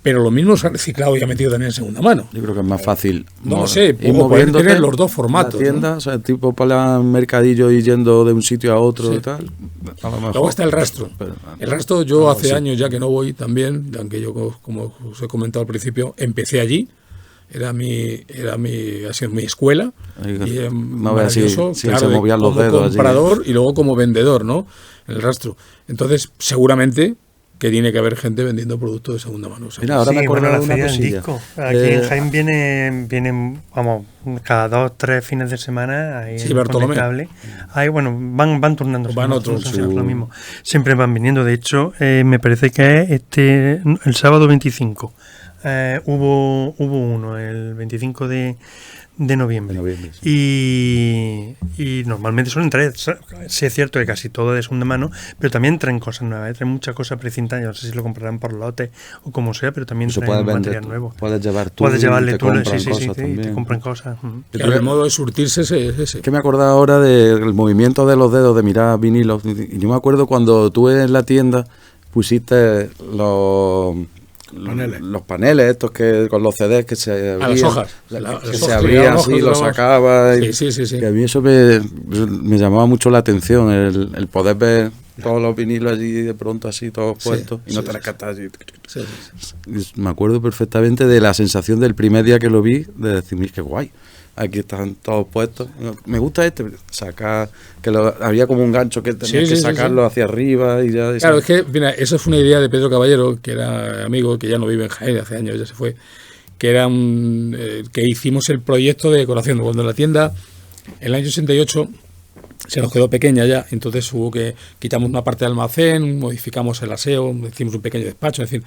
Pero lo mismo se ha reciclado y ha metido también en segunda mano. Yo creo que es más fácil. No lo sé, ir o pueden moviéndote tener los dos formatos, la tienda, ¿no? o sea, tipo para el mercadillo y yendo de un sitio a otro Sí. y tal. A lo mejor. Luego está el rastro. Pero, El rastro yo hace sí. años ya que no voy también, aunque yo, como os he comentado al principio, empecé allí. Ha sido mi escuela. Ahí, Y es no veas si- maravilloso, si se movían los como dedos allí. comprador y luego como vendedor, ¿no? El rastro. Entonces, seguramente que tiene que haber gente vendiendo productos de segunda mano. O sea, Mira, ahora me acuerdo la de una feria del cosilla. disco. Aquí en Jaén vienen, vamos, cada 2-3 fines de semana. Ahí Sí, en Bartolomé. Conectable. Ahí, bueno, van turnando. Van otros, o sea, sí. lo mismo. Siempre van viniendo. De hecho, me parece que es el sábado 25. Hubo uno, el 25 de noviembre. Y normalmente suelen traer, sí es cierto que casi todo de segunda mano, pero también traen cosas nuevas, traen muchas cosas precintadas. Yo no sé si lo comprarán por lote o como sea, pero también Eso traen puedes material vender, nuevo. puedes llevar tú, Puedes llevarle te tú, compran sí, cosas y te también. compran cosas. claro, el modo de surtirse es ese. Que me acordaba ahora del movimiento de los dedos de mirar vinilos. Y yo me acuerdo cuando tú en la tienda pusiste los paneles estos que con los CDs que se abrían, las hojas. que Las se hojas, abrían llegaban así, hojas, los llegaban- sacaba. Y Sí. que a mí eso me llamaba mucho la atención, el poder ver todos los vinilos allí de pronto así todos Sí, puestos y no sí, tener sí. que estar allí. Sí. Me acuerdo perfectamente de la sensación del primer día que lo vi, de decir, mira, qué guay, aquí están todos puestos. Me gusta sacar, había como un gancho que tenías Sí, que sí, sacarlo hacia arriba y ya. Claro, es que, mira, eso fue una idea de Pedro Caballero, que era amigo, que ya no vive en Jaén, hace años ya se fue, que era que hicimos el proyecto de decoración. Cuando la tienda, en el año 88, se nos quedó pequeña ya, entonces quitamos una parte del almacén, modificamos el aseo, hicimos un pequeño despacho, es decir,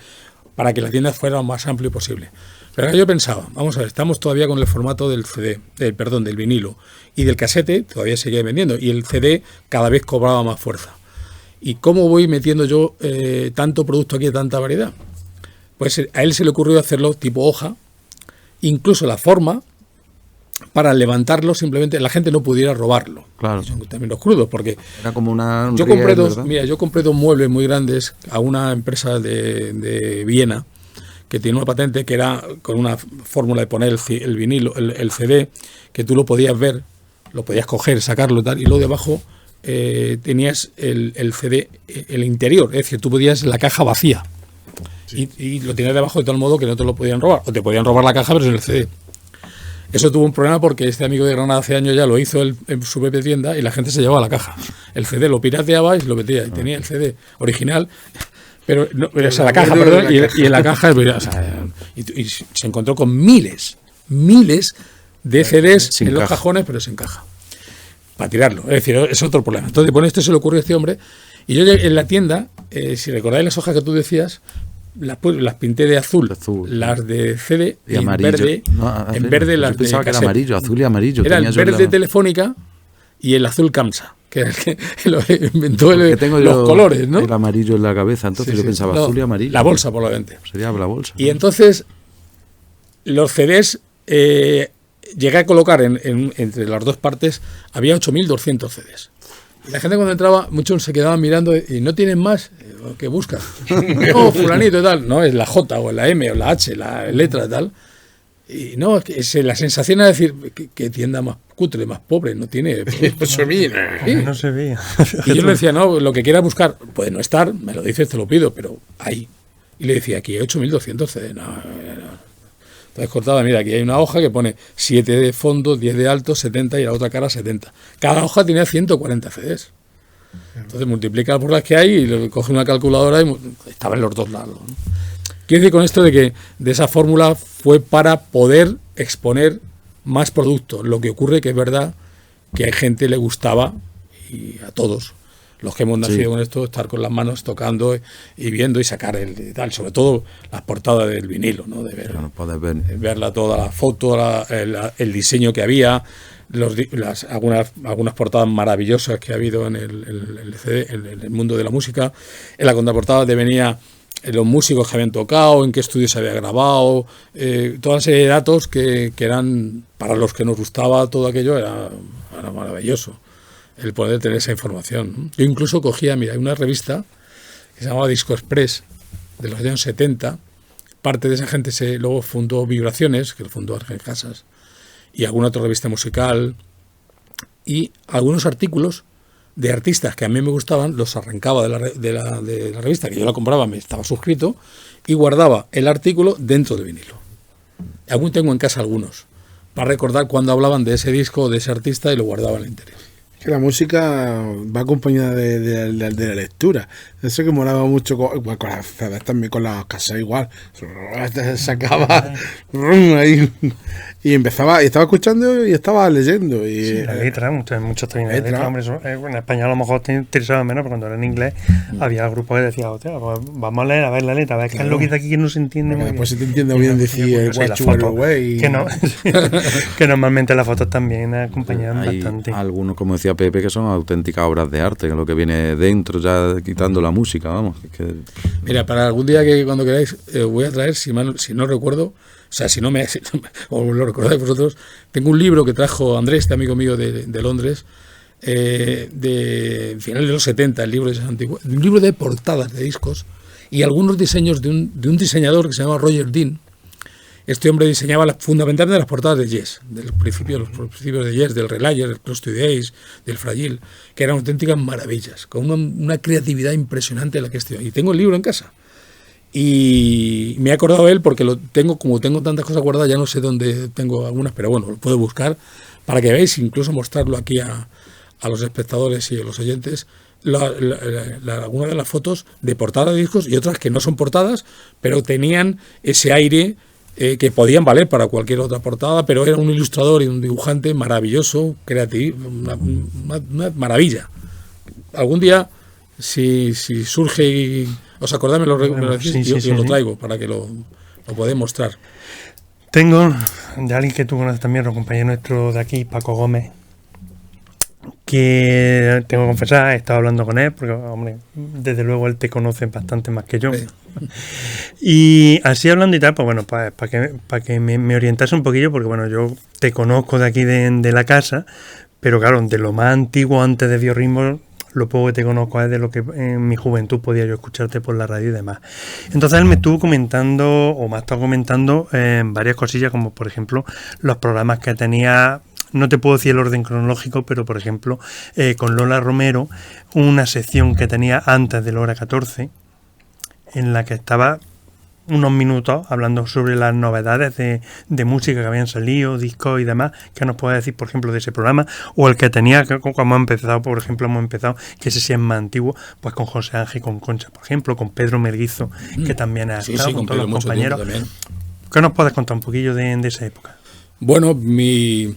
para que la tienda fuera lo más amplio posible. Pero yo pensaba, vamos a ver, estamos todavía con el formato del CD, del vinilo, y del casete todavía seguía vendiendo, y el CD cada vez cobraba más fuerza. ¿Y cómo voy metiendo yo tanto producto aquí de tanta variedad? Pues a él se le ocurrió hacerlo tipo hoja, incluso la forma, para levantarlo simplemente la gente no pudiera robarlo. Claro. Y son términos crudos, porque Era como un yo riel, compré ¿verdad? yo compré dos muebles muy grandes a una empresa de Viena que tiene una patente que era con una fórmula de poner el vinilo, el CD, que tú lo podías ver, lo podías coger, sacarlo y tal, y luego debajo tenías el CD, el interior, es decir, tú podías la caja vacía. Y lo tenías debajo de tal modo que no te lo podían robar, o te podían robar la caja pero sin el CD. Eso tuvo un problema porque este amigo de Granada hace años ya lo hizo en su propia tienda y la gente se llevaba la caja. El CD lo pirateaba y se lo metía. Y tenía el CD original, pero no, o sea, la caja, perdón, y en la caja, o sea, y se encontró con miles de CDs Sin en los caja. cajones, pero sin caja. Para tirarlo. Es decir, es otro problema. Entonces, bueno, esto se le ocurrió a este hombre. Y yo en la tienda, si recordáis las hojas que tú decías, las pinté de azul, las de CD Y amarillo. en verde, No, en verde yo las de pensaba que era cassette. amarillo, azul y amarillo. Era tenía el yo en verde la- Telefónica y el azul Kamsa, que era el que lo inventó porque tengo los yo colores, ¿no? el amarillo en la cabeza, entonces Sí, yo sí. pensaba No, azul y amarillo. La bolsa, probablemente. Sería la bolsa. Y entonces, los CDs, llegué a colocar entre las dos partes, había 8.200 CDs. Y la gente cuando entraba, muchos se quedaban mirando y no tienen más. ¿Qué buscas? No, fulanito y tal. No, es la J o la M o la H, la letra y tal. Y no, es la sensación es decir, que tienda más cutre, más pobre, no tiene... Sí. No se veía. Y yo le decía, no, lo que quieras buscar, puede no estar, me lo dices, te lo pido, pero ahí. Y le decía, aquí hay 8.200 CD. No. Entonces cortaba, mira, aquí hay una hoja que pone 7 de fondo, 10 de alto, 70 y la otra cara 70. Cada hoja tenía 140 CDs. Entonces multiplica por las que hay y coge una calculadora y estaba en los dos lados, ¿no? Quiero decir con esto de que de esa fórmula fue para poder exponer más productos. Lo que ocurre que es verdad que a gente le gustaba, y a todos los que hemos nacido con esto, estar con las manos tocando y viendo y sacar el tal, sobre todo las portadas del vinilo, ¿no? De ver, Claro, poder ver. verla toda la foto, el diseño que había, algunas portadas maravillosas que ha habido en el CD, en el mundo de la música. En la contraportada te venía los músicos que habían tocado, en qué estudio se había grabado, toda una serie de datos que eran, para los que nos gustaba todo aquello, era maravilloso el poder tener esa información, ¿no? Yo incluso cogía, mira, una revista que se llamaba Disco Express de los años 70. Parte de esa gente luego fundó Vibraciones, que lo fundó Ángel Casas, y alguna otra revista musical, y algunos artículos de artistas que a mí me gustaban, los arrancaba de la revista, que yo la compraba, me estaba suscrito, y guardaba el artículo dentro del vinilo. Aún tengo en casa algunos, para recordar cuando hablaban de ese disco o de ese artista, y lo guardaba en el interior. Que la música va acompañada de la lectura. Eso que molaba mucho con las CDs también, con las casas igual. Sacaba ahí y empezaba, y estaba escuchando y estaba leyendo. Y, sí, la letra, muchos tienen la letra. Hombre, en español a lo mejor te interesaba menos, pero cuando era en inglés había grupos que decían, hostia, pues vamos a leer, a ver la letra, a ver qué es lo que dice aquí que no se entiende muy bien. Después se te entiende bien decir el güey. Que normalmente las fotos también acompañan bastante. Algunos, como decía Pepe, que son auténticas obras de arte, que es lo que viene dentro, ya quitando la música, vamos. Mira, para algún día que cuando queráis, voy a traer, si no recuerdo, o sea, si no o lo recordáis vosotros, tengo un libro que trajo Andrés, este amigo mío de Londres, de final de los 70, el libro es antiguo, un libro de portadas de discos y algunos diseños de un diseñador que se llama Roger Dean. Este hombre diseñaba fundamentalmente las portadas de Yes, los principios de Yes, del Relayer, del Close to the Ace, del Fragile, que eran auténticas maravillas, con una creatividad impresionante la que y tengo el libro en casa. Y me he acordado de él porque como tengo tantas cosas guardadas, ya no sé dónde tengo algunas, pero bueno, lo puedo buscar para que veáis, incluso mostrarlo aquí a los espectadores y a los oyentes, algunas de las fotos de portada de discos y otras que no son portadas, pero tenían ese aire que podían valer para cualquier otra portada, pero era un ilustrador y un dibujante maravilloso, creativo, una maravilla. Algún día, si surge y os acordáis, me lo decís, yo lo traigo para que lo podáis mostrar. Tengo de alguien que tú conoces también, un compañero nuestro de aquí, Paco Gómez, que tengo que confesar, he estado hablando con él, porque, hombre, desde luego él te conoce bastante más que yo. Sí. Y así hablando y tal, pues bueno, para que me orientase un poquillo, porque bueno, yo te conozco de aquí de la casa, pero claro, de lo más antiguo antes de Biorritmo, lo poco que te conozco es de lo que en mi juventud podía yo escucharte por la radio y demás. Entonces él me estuvo comentando, o me ha estado comentando varias cosillas, como por ejemplo los programas que tenía. No te puedo decir el orden cronológico, pero por ejemplo con Lola Romero, una sección que tenía antes de la hora 14, en la que estaba unos minutos hablando sobre las novedades de música que habían salido, discos y demás. ¿Qué nos puede decir, por ejemplo, de ese programa? O el que tenía, como hemos empezado, por ejemplo, que ese sí es más antiguo, pues con José Ángel, con Concha, por ejemplo, con Pedro Melguizo, que también ha estado, con todos los compañeros. ¿Qué nos puedes contar un poquillo de esa época? Bueno, mi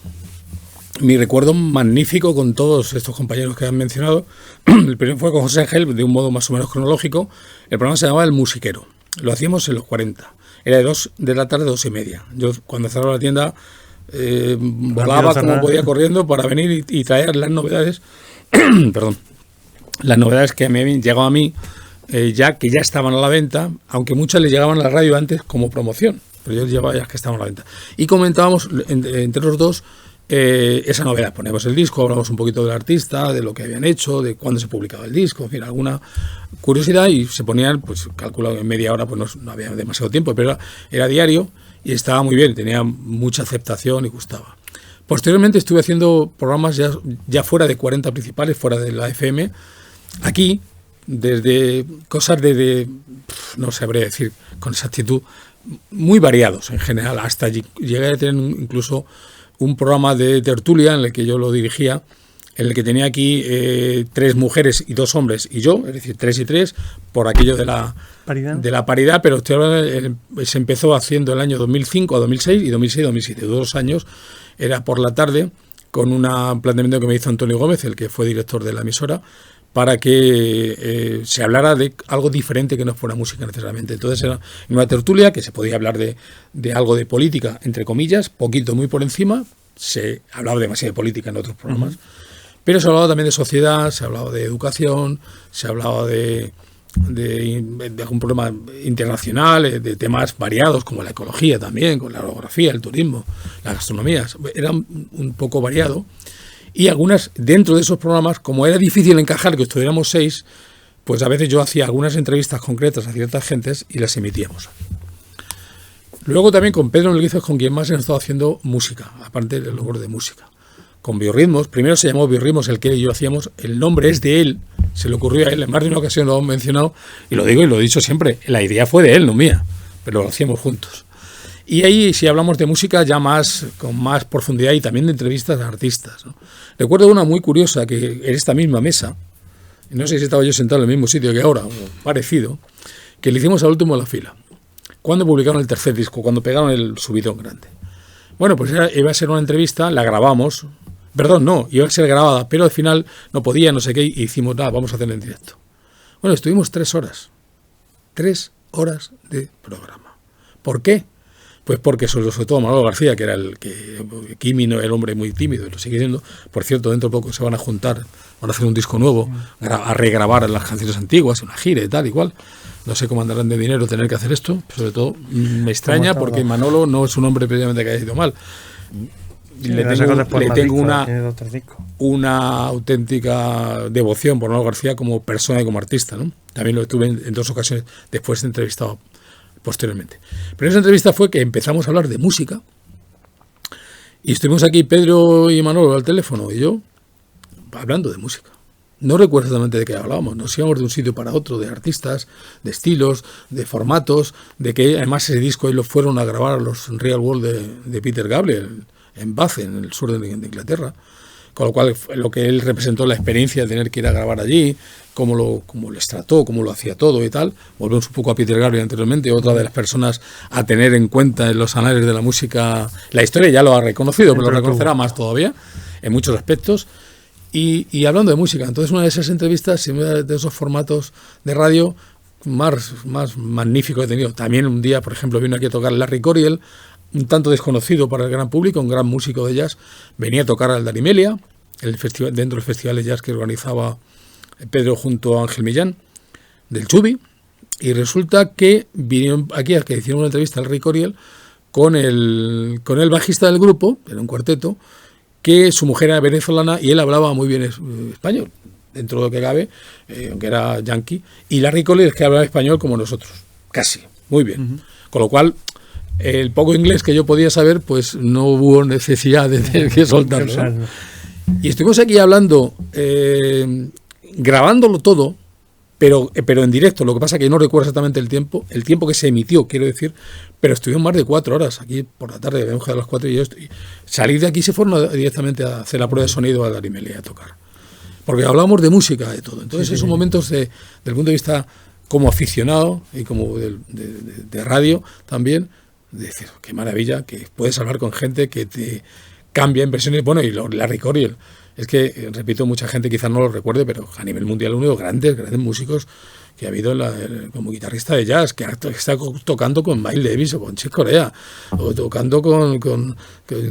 recuerdo magnífico con todos estos compañeros que han mencionado. El primero fue con José Ángel, de un modo más o menos cronológico. El programa se llamaba El Musiquero. Lo hacíamos en los 40. Era de 2 de la tarde, 2:30. Yo cuando cerraba la tienda volaba como podía corriendo para venir y traer las novedades. Perdón. Las novedades que me habían llegado a mí, que ya estaban a la venta, aunque muchas le llegaban a la radio antes como promoción. Pero yo llevaba ya que estaban a la venta. Y comentábamos entre los dos esa novedad. Ponemos el disco, hablamos un poquito del artista, de lo que habían hecho, de cuándo se publicaba el disco, en fin, alguna curiosidad, y se ponían, pues calculado en media hora, pues no había demasiado tiempo, pero era diario y estaba muy bien, tenía mucha aceptación y gustaba. Posteriormente estuve haciendo programas ya fuera de 40 principales, fuera de la FM, aquí, desde cosas no sabré decir con exactitud, muy variados en general, hasta llegué a tener incluso un programa de tertulia en el que yo lo dirigía, en el que tenía aquí 3 mujeres y 2 hombres y yo, es decir, 3 y 3, por aquello de la paridad, pero se empezó haciendo el año 2005 a 2006 y 2006-2007, 2 años, era por la tarde, con un planteamiento que me hizo Antonio Gómez, el que fue director de la emisora, para que se hablara de algo diferente que no fuera música necesariamente. Entonces era una tertulia que se podía hablar de algo de política, entre comillas, poquito, muy por encima, se hablaba demasiado de política en otros programas, pero se hablaba también de sociedad, se hablaba de educación, se hablaba de algún problema internacional, de temas variados como la ecología también, con la orografía, el turismo, la gastronomía. Era un poco variado. Y algunas, dentro de esos programas, como era difícil encajar que estuviéramos 6, pues a veces yo hacía algunas entrevistas concretas a ciertas gentes y las emitíamos. Luego también con Pedro Melguizo, con quien más he estado haciendo música, aparte del logro de música. Con Biorritmos, primero se llamó Biorritmos, el que él y yo hacíamos, el nombre es de él, se le ocurrió a él, en más de una ocasión lo hemos mencionado, y lo digo y lo he dicho siempre, la idea fue de él, no mía, pero lo hacíamos juntos. Y ahí, si hablamos de música, ya con más profundidad y también de entrevistas a artistas, ¿no? Recuerdo una muy curiosa, que en esta misma mesa, no sé si estaba yo sentado en el mismo sitio que ahora, o parecido, que le hicimos al último de la fila, cuando publicaron el tercer disco, cuando pegaron el subidón grande. Bueno, pues iba a ser una entrevista, la grabamos, iba a ser grabada, pero al final no podía, no sé qué, y hicimos, vamos a hacerla en directo. Bueno, estuvimos 3 horas. 3 horas de programa. ¿Por qué? Pues porque sobre todo Manolo García, que era Quimino, el hombre muy tímido, y lo sigue siendo. Por cierto, dentro de poco se van a juntar, van a hacer un disco nuevo, a regrabar las canciones antiguas, una gira y tal, igual. No sé cómo andarán de dinero tener que hacer esto, pero sobre todo me extraña porque Manolo no es un hombre precisamente que haya ido mal. Le tengo una auténtica devoción por Manolo García como persona y como artista, ¿no? También lo tuve en 2 ocasiones después de entrevistado posteriormente. Pero esa entrevista fue que empezamos a hablar de música y estuvimos aquí Pedro y Manolo al teléfono y yo hablando de música. No recuerdo exactamente de qué hablábamos, nos íbamos de un sitio para otro, de artistas, de estilos, de formatos, de que además ese disco ahí lo fueron a grabar a los Real World de Peter Gabriel en Bath, en el sur de Inglaterra, con lo cual lo que él representó, la experiencia de tener que ir a grabar allí, cómo les trató, cómo lo hacía todo y tal. Volvemos un poco a Peter Gabriel anteriormente, otra de las personas a tener en cuenta en los anales de la música. La historia ya lo ha reconocido, pero lo reconocerá más todavía, en muchos aspectos. Y hablando de música, entonces una de esas entrevistas, una de esos formatos de radio más magnífico que he tenido. También un día, por ejemplo, vino aquí a tocar Larry Coryell, un tanto desconocido para el gran público, un gran músico de jazz, venía a tocar al Darimelia, dentro del festival de jazz que organizaba Pedro junto a Ángel Millán, del Chubi, y resulta que vinieron aquí a que hicieron una entrevista al Larry Coryell con el bajista del grupo, era un cuarteto, que su mujer era venezolana y él hablaba muy bien español, dentro de lo que cabe, aunque era yankee, y Larry Coryell es que hablaba español como nosotros, casi, muy bien. Con lo cual, el poco inglés que yo podía saber, pues no hubo necesidad de tener que soltarlo, ¿no? Y estuvimos aquí hablando, grabándolo todo, pero en directo. Lo que pasa es que no recuerdo exactamente el tiempo que se emitió, quiero decir, pero estuvimos más de 4 horas aquí por la tarde, habíamos quedado a las 4 y yo salir de aquí se fueron directamente a hacer la prueba de sonido a Darimelia a tocar. Porque hablábamos de música, de todo. Entonces esos momentos del punto de vista como aficionado y como de radio también, de decir, qué maravilla, que puedes hablar con gente que te cambia impresiones. Bueno, y Larry Coryell, es que, repito, mucha gente quizás no lo recuerde, pero a nivel mundial uno de los grandes músicos que ha habido como guitarrista de jazz, que está tocando con Miles Davis o con Chick Corea, o tocando con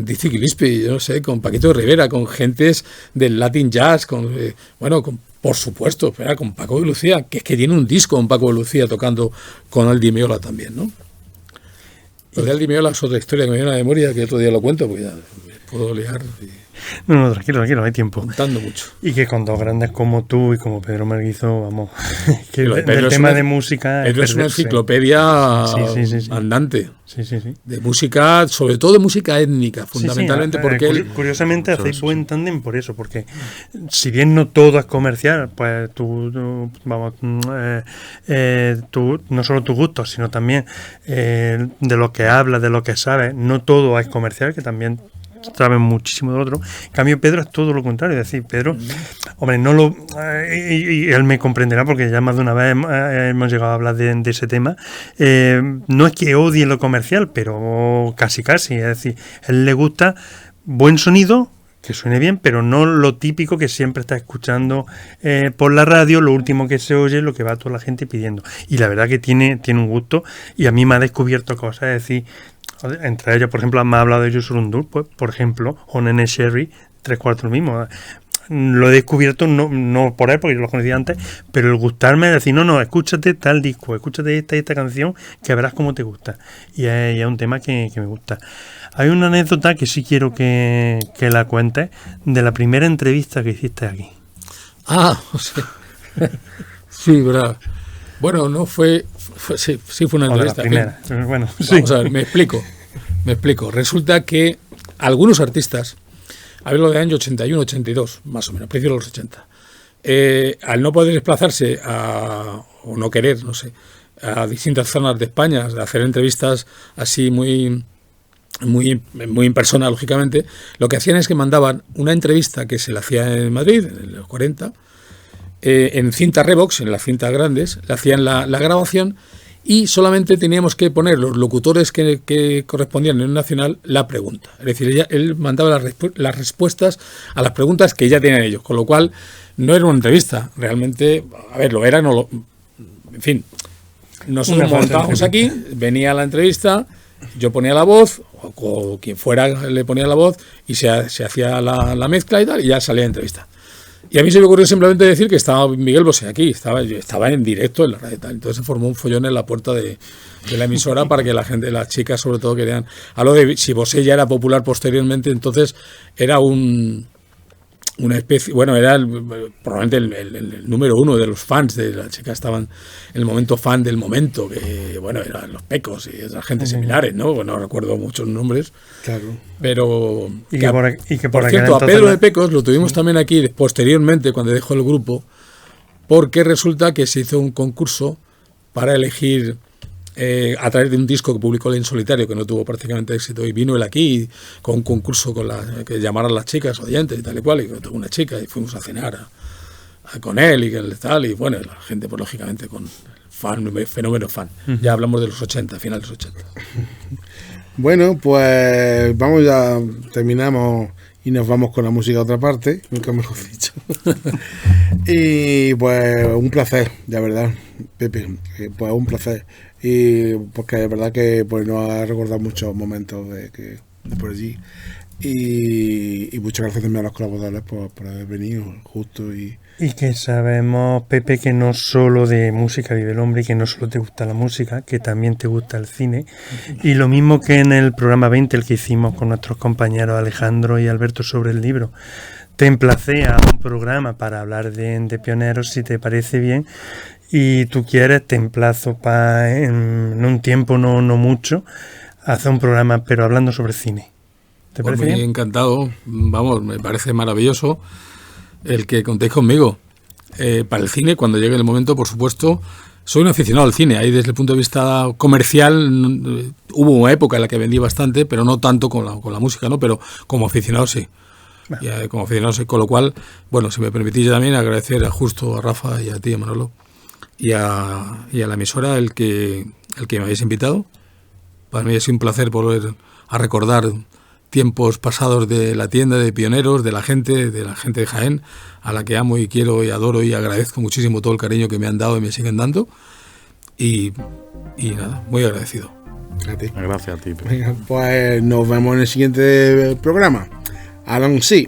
Dizzy Gillespie, yo no sé, con Paquito Rivera, con gentes del Latin Jazz, por supuesto, con Paco de Lucía, que es que tiene un disco con Paco de Lucía tocando con Aldi Meola también, ¿no? Lo de Aldi Meola es otra historia que me viene a la memoria, que otro día lo cuento, porque ya me puedo liar. No, tranquilo, hay tiempo. Contando mucho. Y que con 2 grandes como tú y como Pedro Melguizo, vamos, que el tema de música... Pedro es una enciclopedia andante. Sí. De música, sobre todo de música étnica, fundamentalmente porque... Curiosamente hacéis buen tándem por eso, porque si bien no todo es comercial, pues tú no solo tus gustos, sino también de lo que hablas, de lo que sabes, no todo es comercial, que también saben muchísimo del otro. En cambio, Pedro es todo lo contrario. Es decir, Pedro, hombre, no lo... y él me comprenderá porque ya más de una vez hemos llegado a hablar de ese tema. No es que odie lo comercial, pero casi. Es decir, a él le gusta buen sonido, que suene bien, pero no lo típico que siempre está escuchando por la radio, lo último que se oye, lo que va toda la gente pidiendo. Y la verdad que tiene un gusto, y a mí me ha descubierto cosas, es decir, entre ellas, por ejemplo, me ha hablado de Youssou N'Dour, pues, por ejemplo, o Nene Cherry, 3/4 lo mismo. Lo he descubierto no por él, porque yo lo conocía antes, pero el gustarme es decir, no, escúchate tal disco, escúchate esta canción, que verás cómo te gusta. Y es un tema que me gusta. Hay una anécdota que sí quiero que la cuentes, de la primera entrevista que hiciste aquí. O sea, sí, verdad. Bueno, no fue sí fue una entrevista. De la primera. Bueno, vamos a ver, me explico. Resulta que algunos artistas, hablo de año 81, 82, más o menos, principios de los 80, al no poder desplazarse o no querer, no sé, a distintas zonas de España, de hacer entrevistas así muy en persona, lógicamente, lo que hacían es que mandaban una entrevista que se le hacía en Madrid, en los 40, en cinta Revox, en las cintas grandes, le hacían la grabación, y solamente teníamos que poner los locutores que correspondían en un nacional la pregunta. Es decir, él mandaba las respuestas a las preguntas que ya tenían ellos, con lo cual no era una entrevista, realmente, a ver, lo era, no lo... En fin, nosotros montábamos aquí, venía la entrevista, yo ponía la voz, o quien fuera le ponía la voz, y se hacía la mezcla y tal, y ya salía la entrevista. Y a mí se me ocurrió simplemente decir que estaba Miguel Bosé aquí, estaba en directo en la radio y tal. Entonces se formó un follón en la puerta de la emisora para que la gente, las chicas sobre todo, querían... A lo de si Bosé ya era popular posteriormente, entonces era una especie... Bueno, era probablemente el número uno de los fans de la chica. Estaban en el momento fan del momento, que bueno, eran los Pecos y esa gente similares, ¿no? Bueno, no recuerdo muchos nombres. Claro. Pero... por cierto, a Pedro de Pecos lo tuvimos también aquí posteriormente, cuando dejó el grupo, porque resulta que se hizo un concurso para elegir... a través de un disco que publicó él en solitario, que no tuvo prácticamente éxito, y vino él aquí con un concurso que llamaran las chicas oyentes y tal y cual, y tuvo una chica y fuimos a cenar con él y tal, y bueno, la gente pues lógicamente con fenómeno fan. Ya hablamos de los 80, finales de los 80. Bueno, pues vamos, ya terminamos y nos vamos con la música a otra parte, nunca mejor dicho. Y pues un placer, la verdad, Pepe, pues un placer. Y porque es verdad que pues nos ha recordado muchos momentos de por allí. Y muchas gracias también a los colaboradores por haber venido justo. Y que sabemos, Pepe, que no solo de música vive el hombre, y que no solo te gusta la música, que también te gusta el cine. Y lo mismo que en el programa 20, el que hicimos con nuestros compañeros Alejandro y Alberto sobre el libro. Te emplacé a un programa para hablar de pioneros, si te parece bien. Y tú quieres, te emplazo en un tiempo no mucho a hacer un programa, pero hablando sobre cine. ¿Te parece bien? Encantado, vamos, me parece maravilloso el que contéis conmigo. Para el cine, cuando llegue el momento, por supuesto, soy un aficionado al cine. Ahí desde el punto de vista comercial hubo una época en la que vendí bastante, pero no tanto con la música, ¿no? Pero como aficionado sí. Como aficionado sí. Con lo cual, bueno, si me permitís también agradecer justo a Rafa y a ti, a Manolo, y a la emisora el que me habéis invitado. Para mí es un placer volver a recordar tiempos pasados de la tienda, de pioneros, de la gente de Jaén, a la que amo y quiero y adoro, y agradezco muchísimo todo el cariño que me han dado y me siguen dando. Y nada, muy agradecido. A ti. Gracias a ti. Venga, pues nos vemos en el siguiente programa. Alan, sí.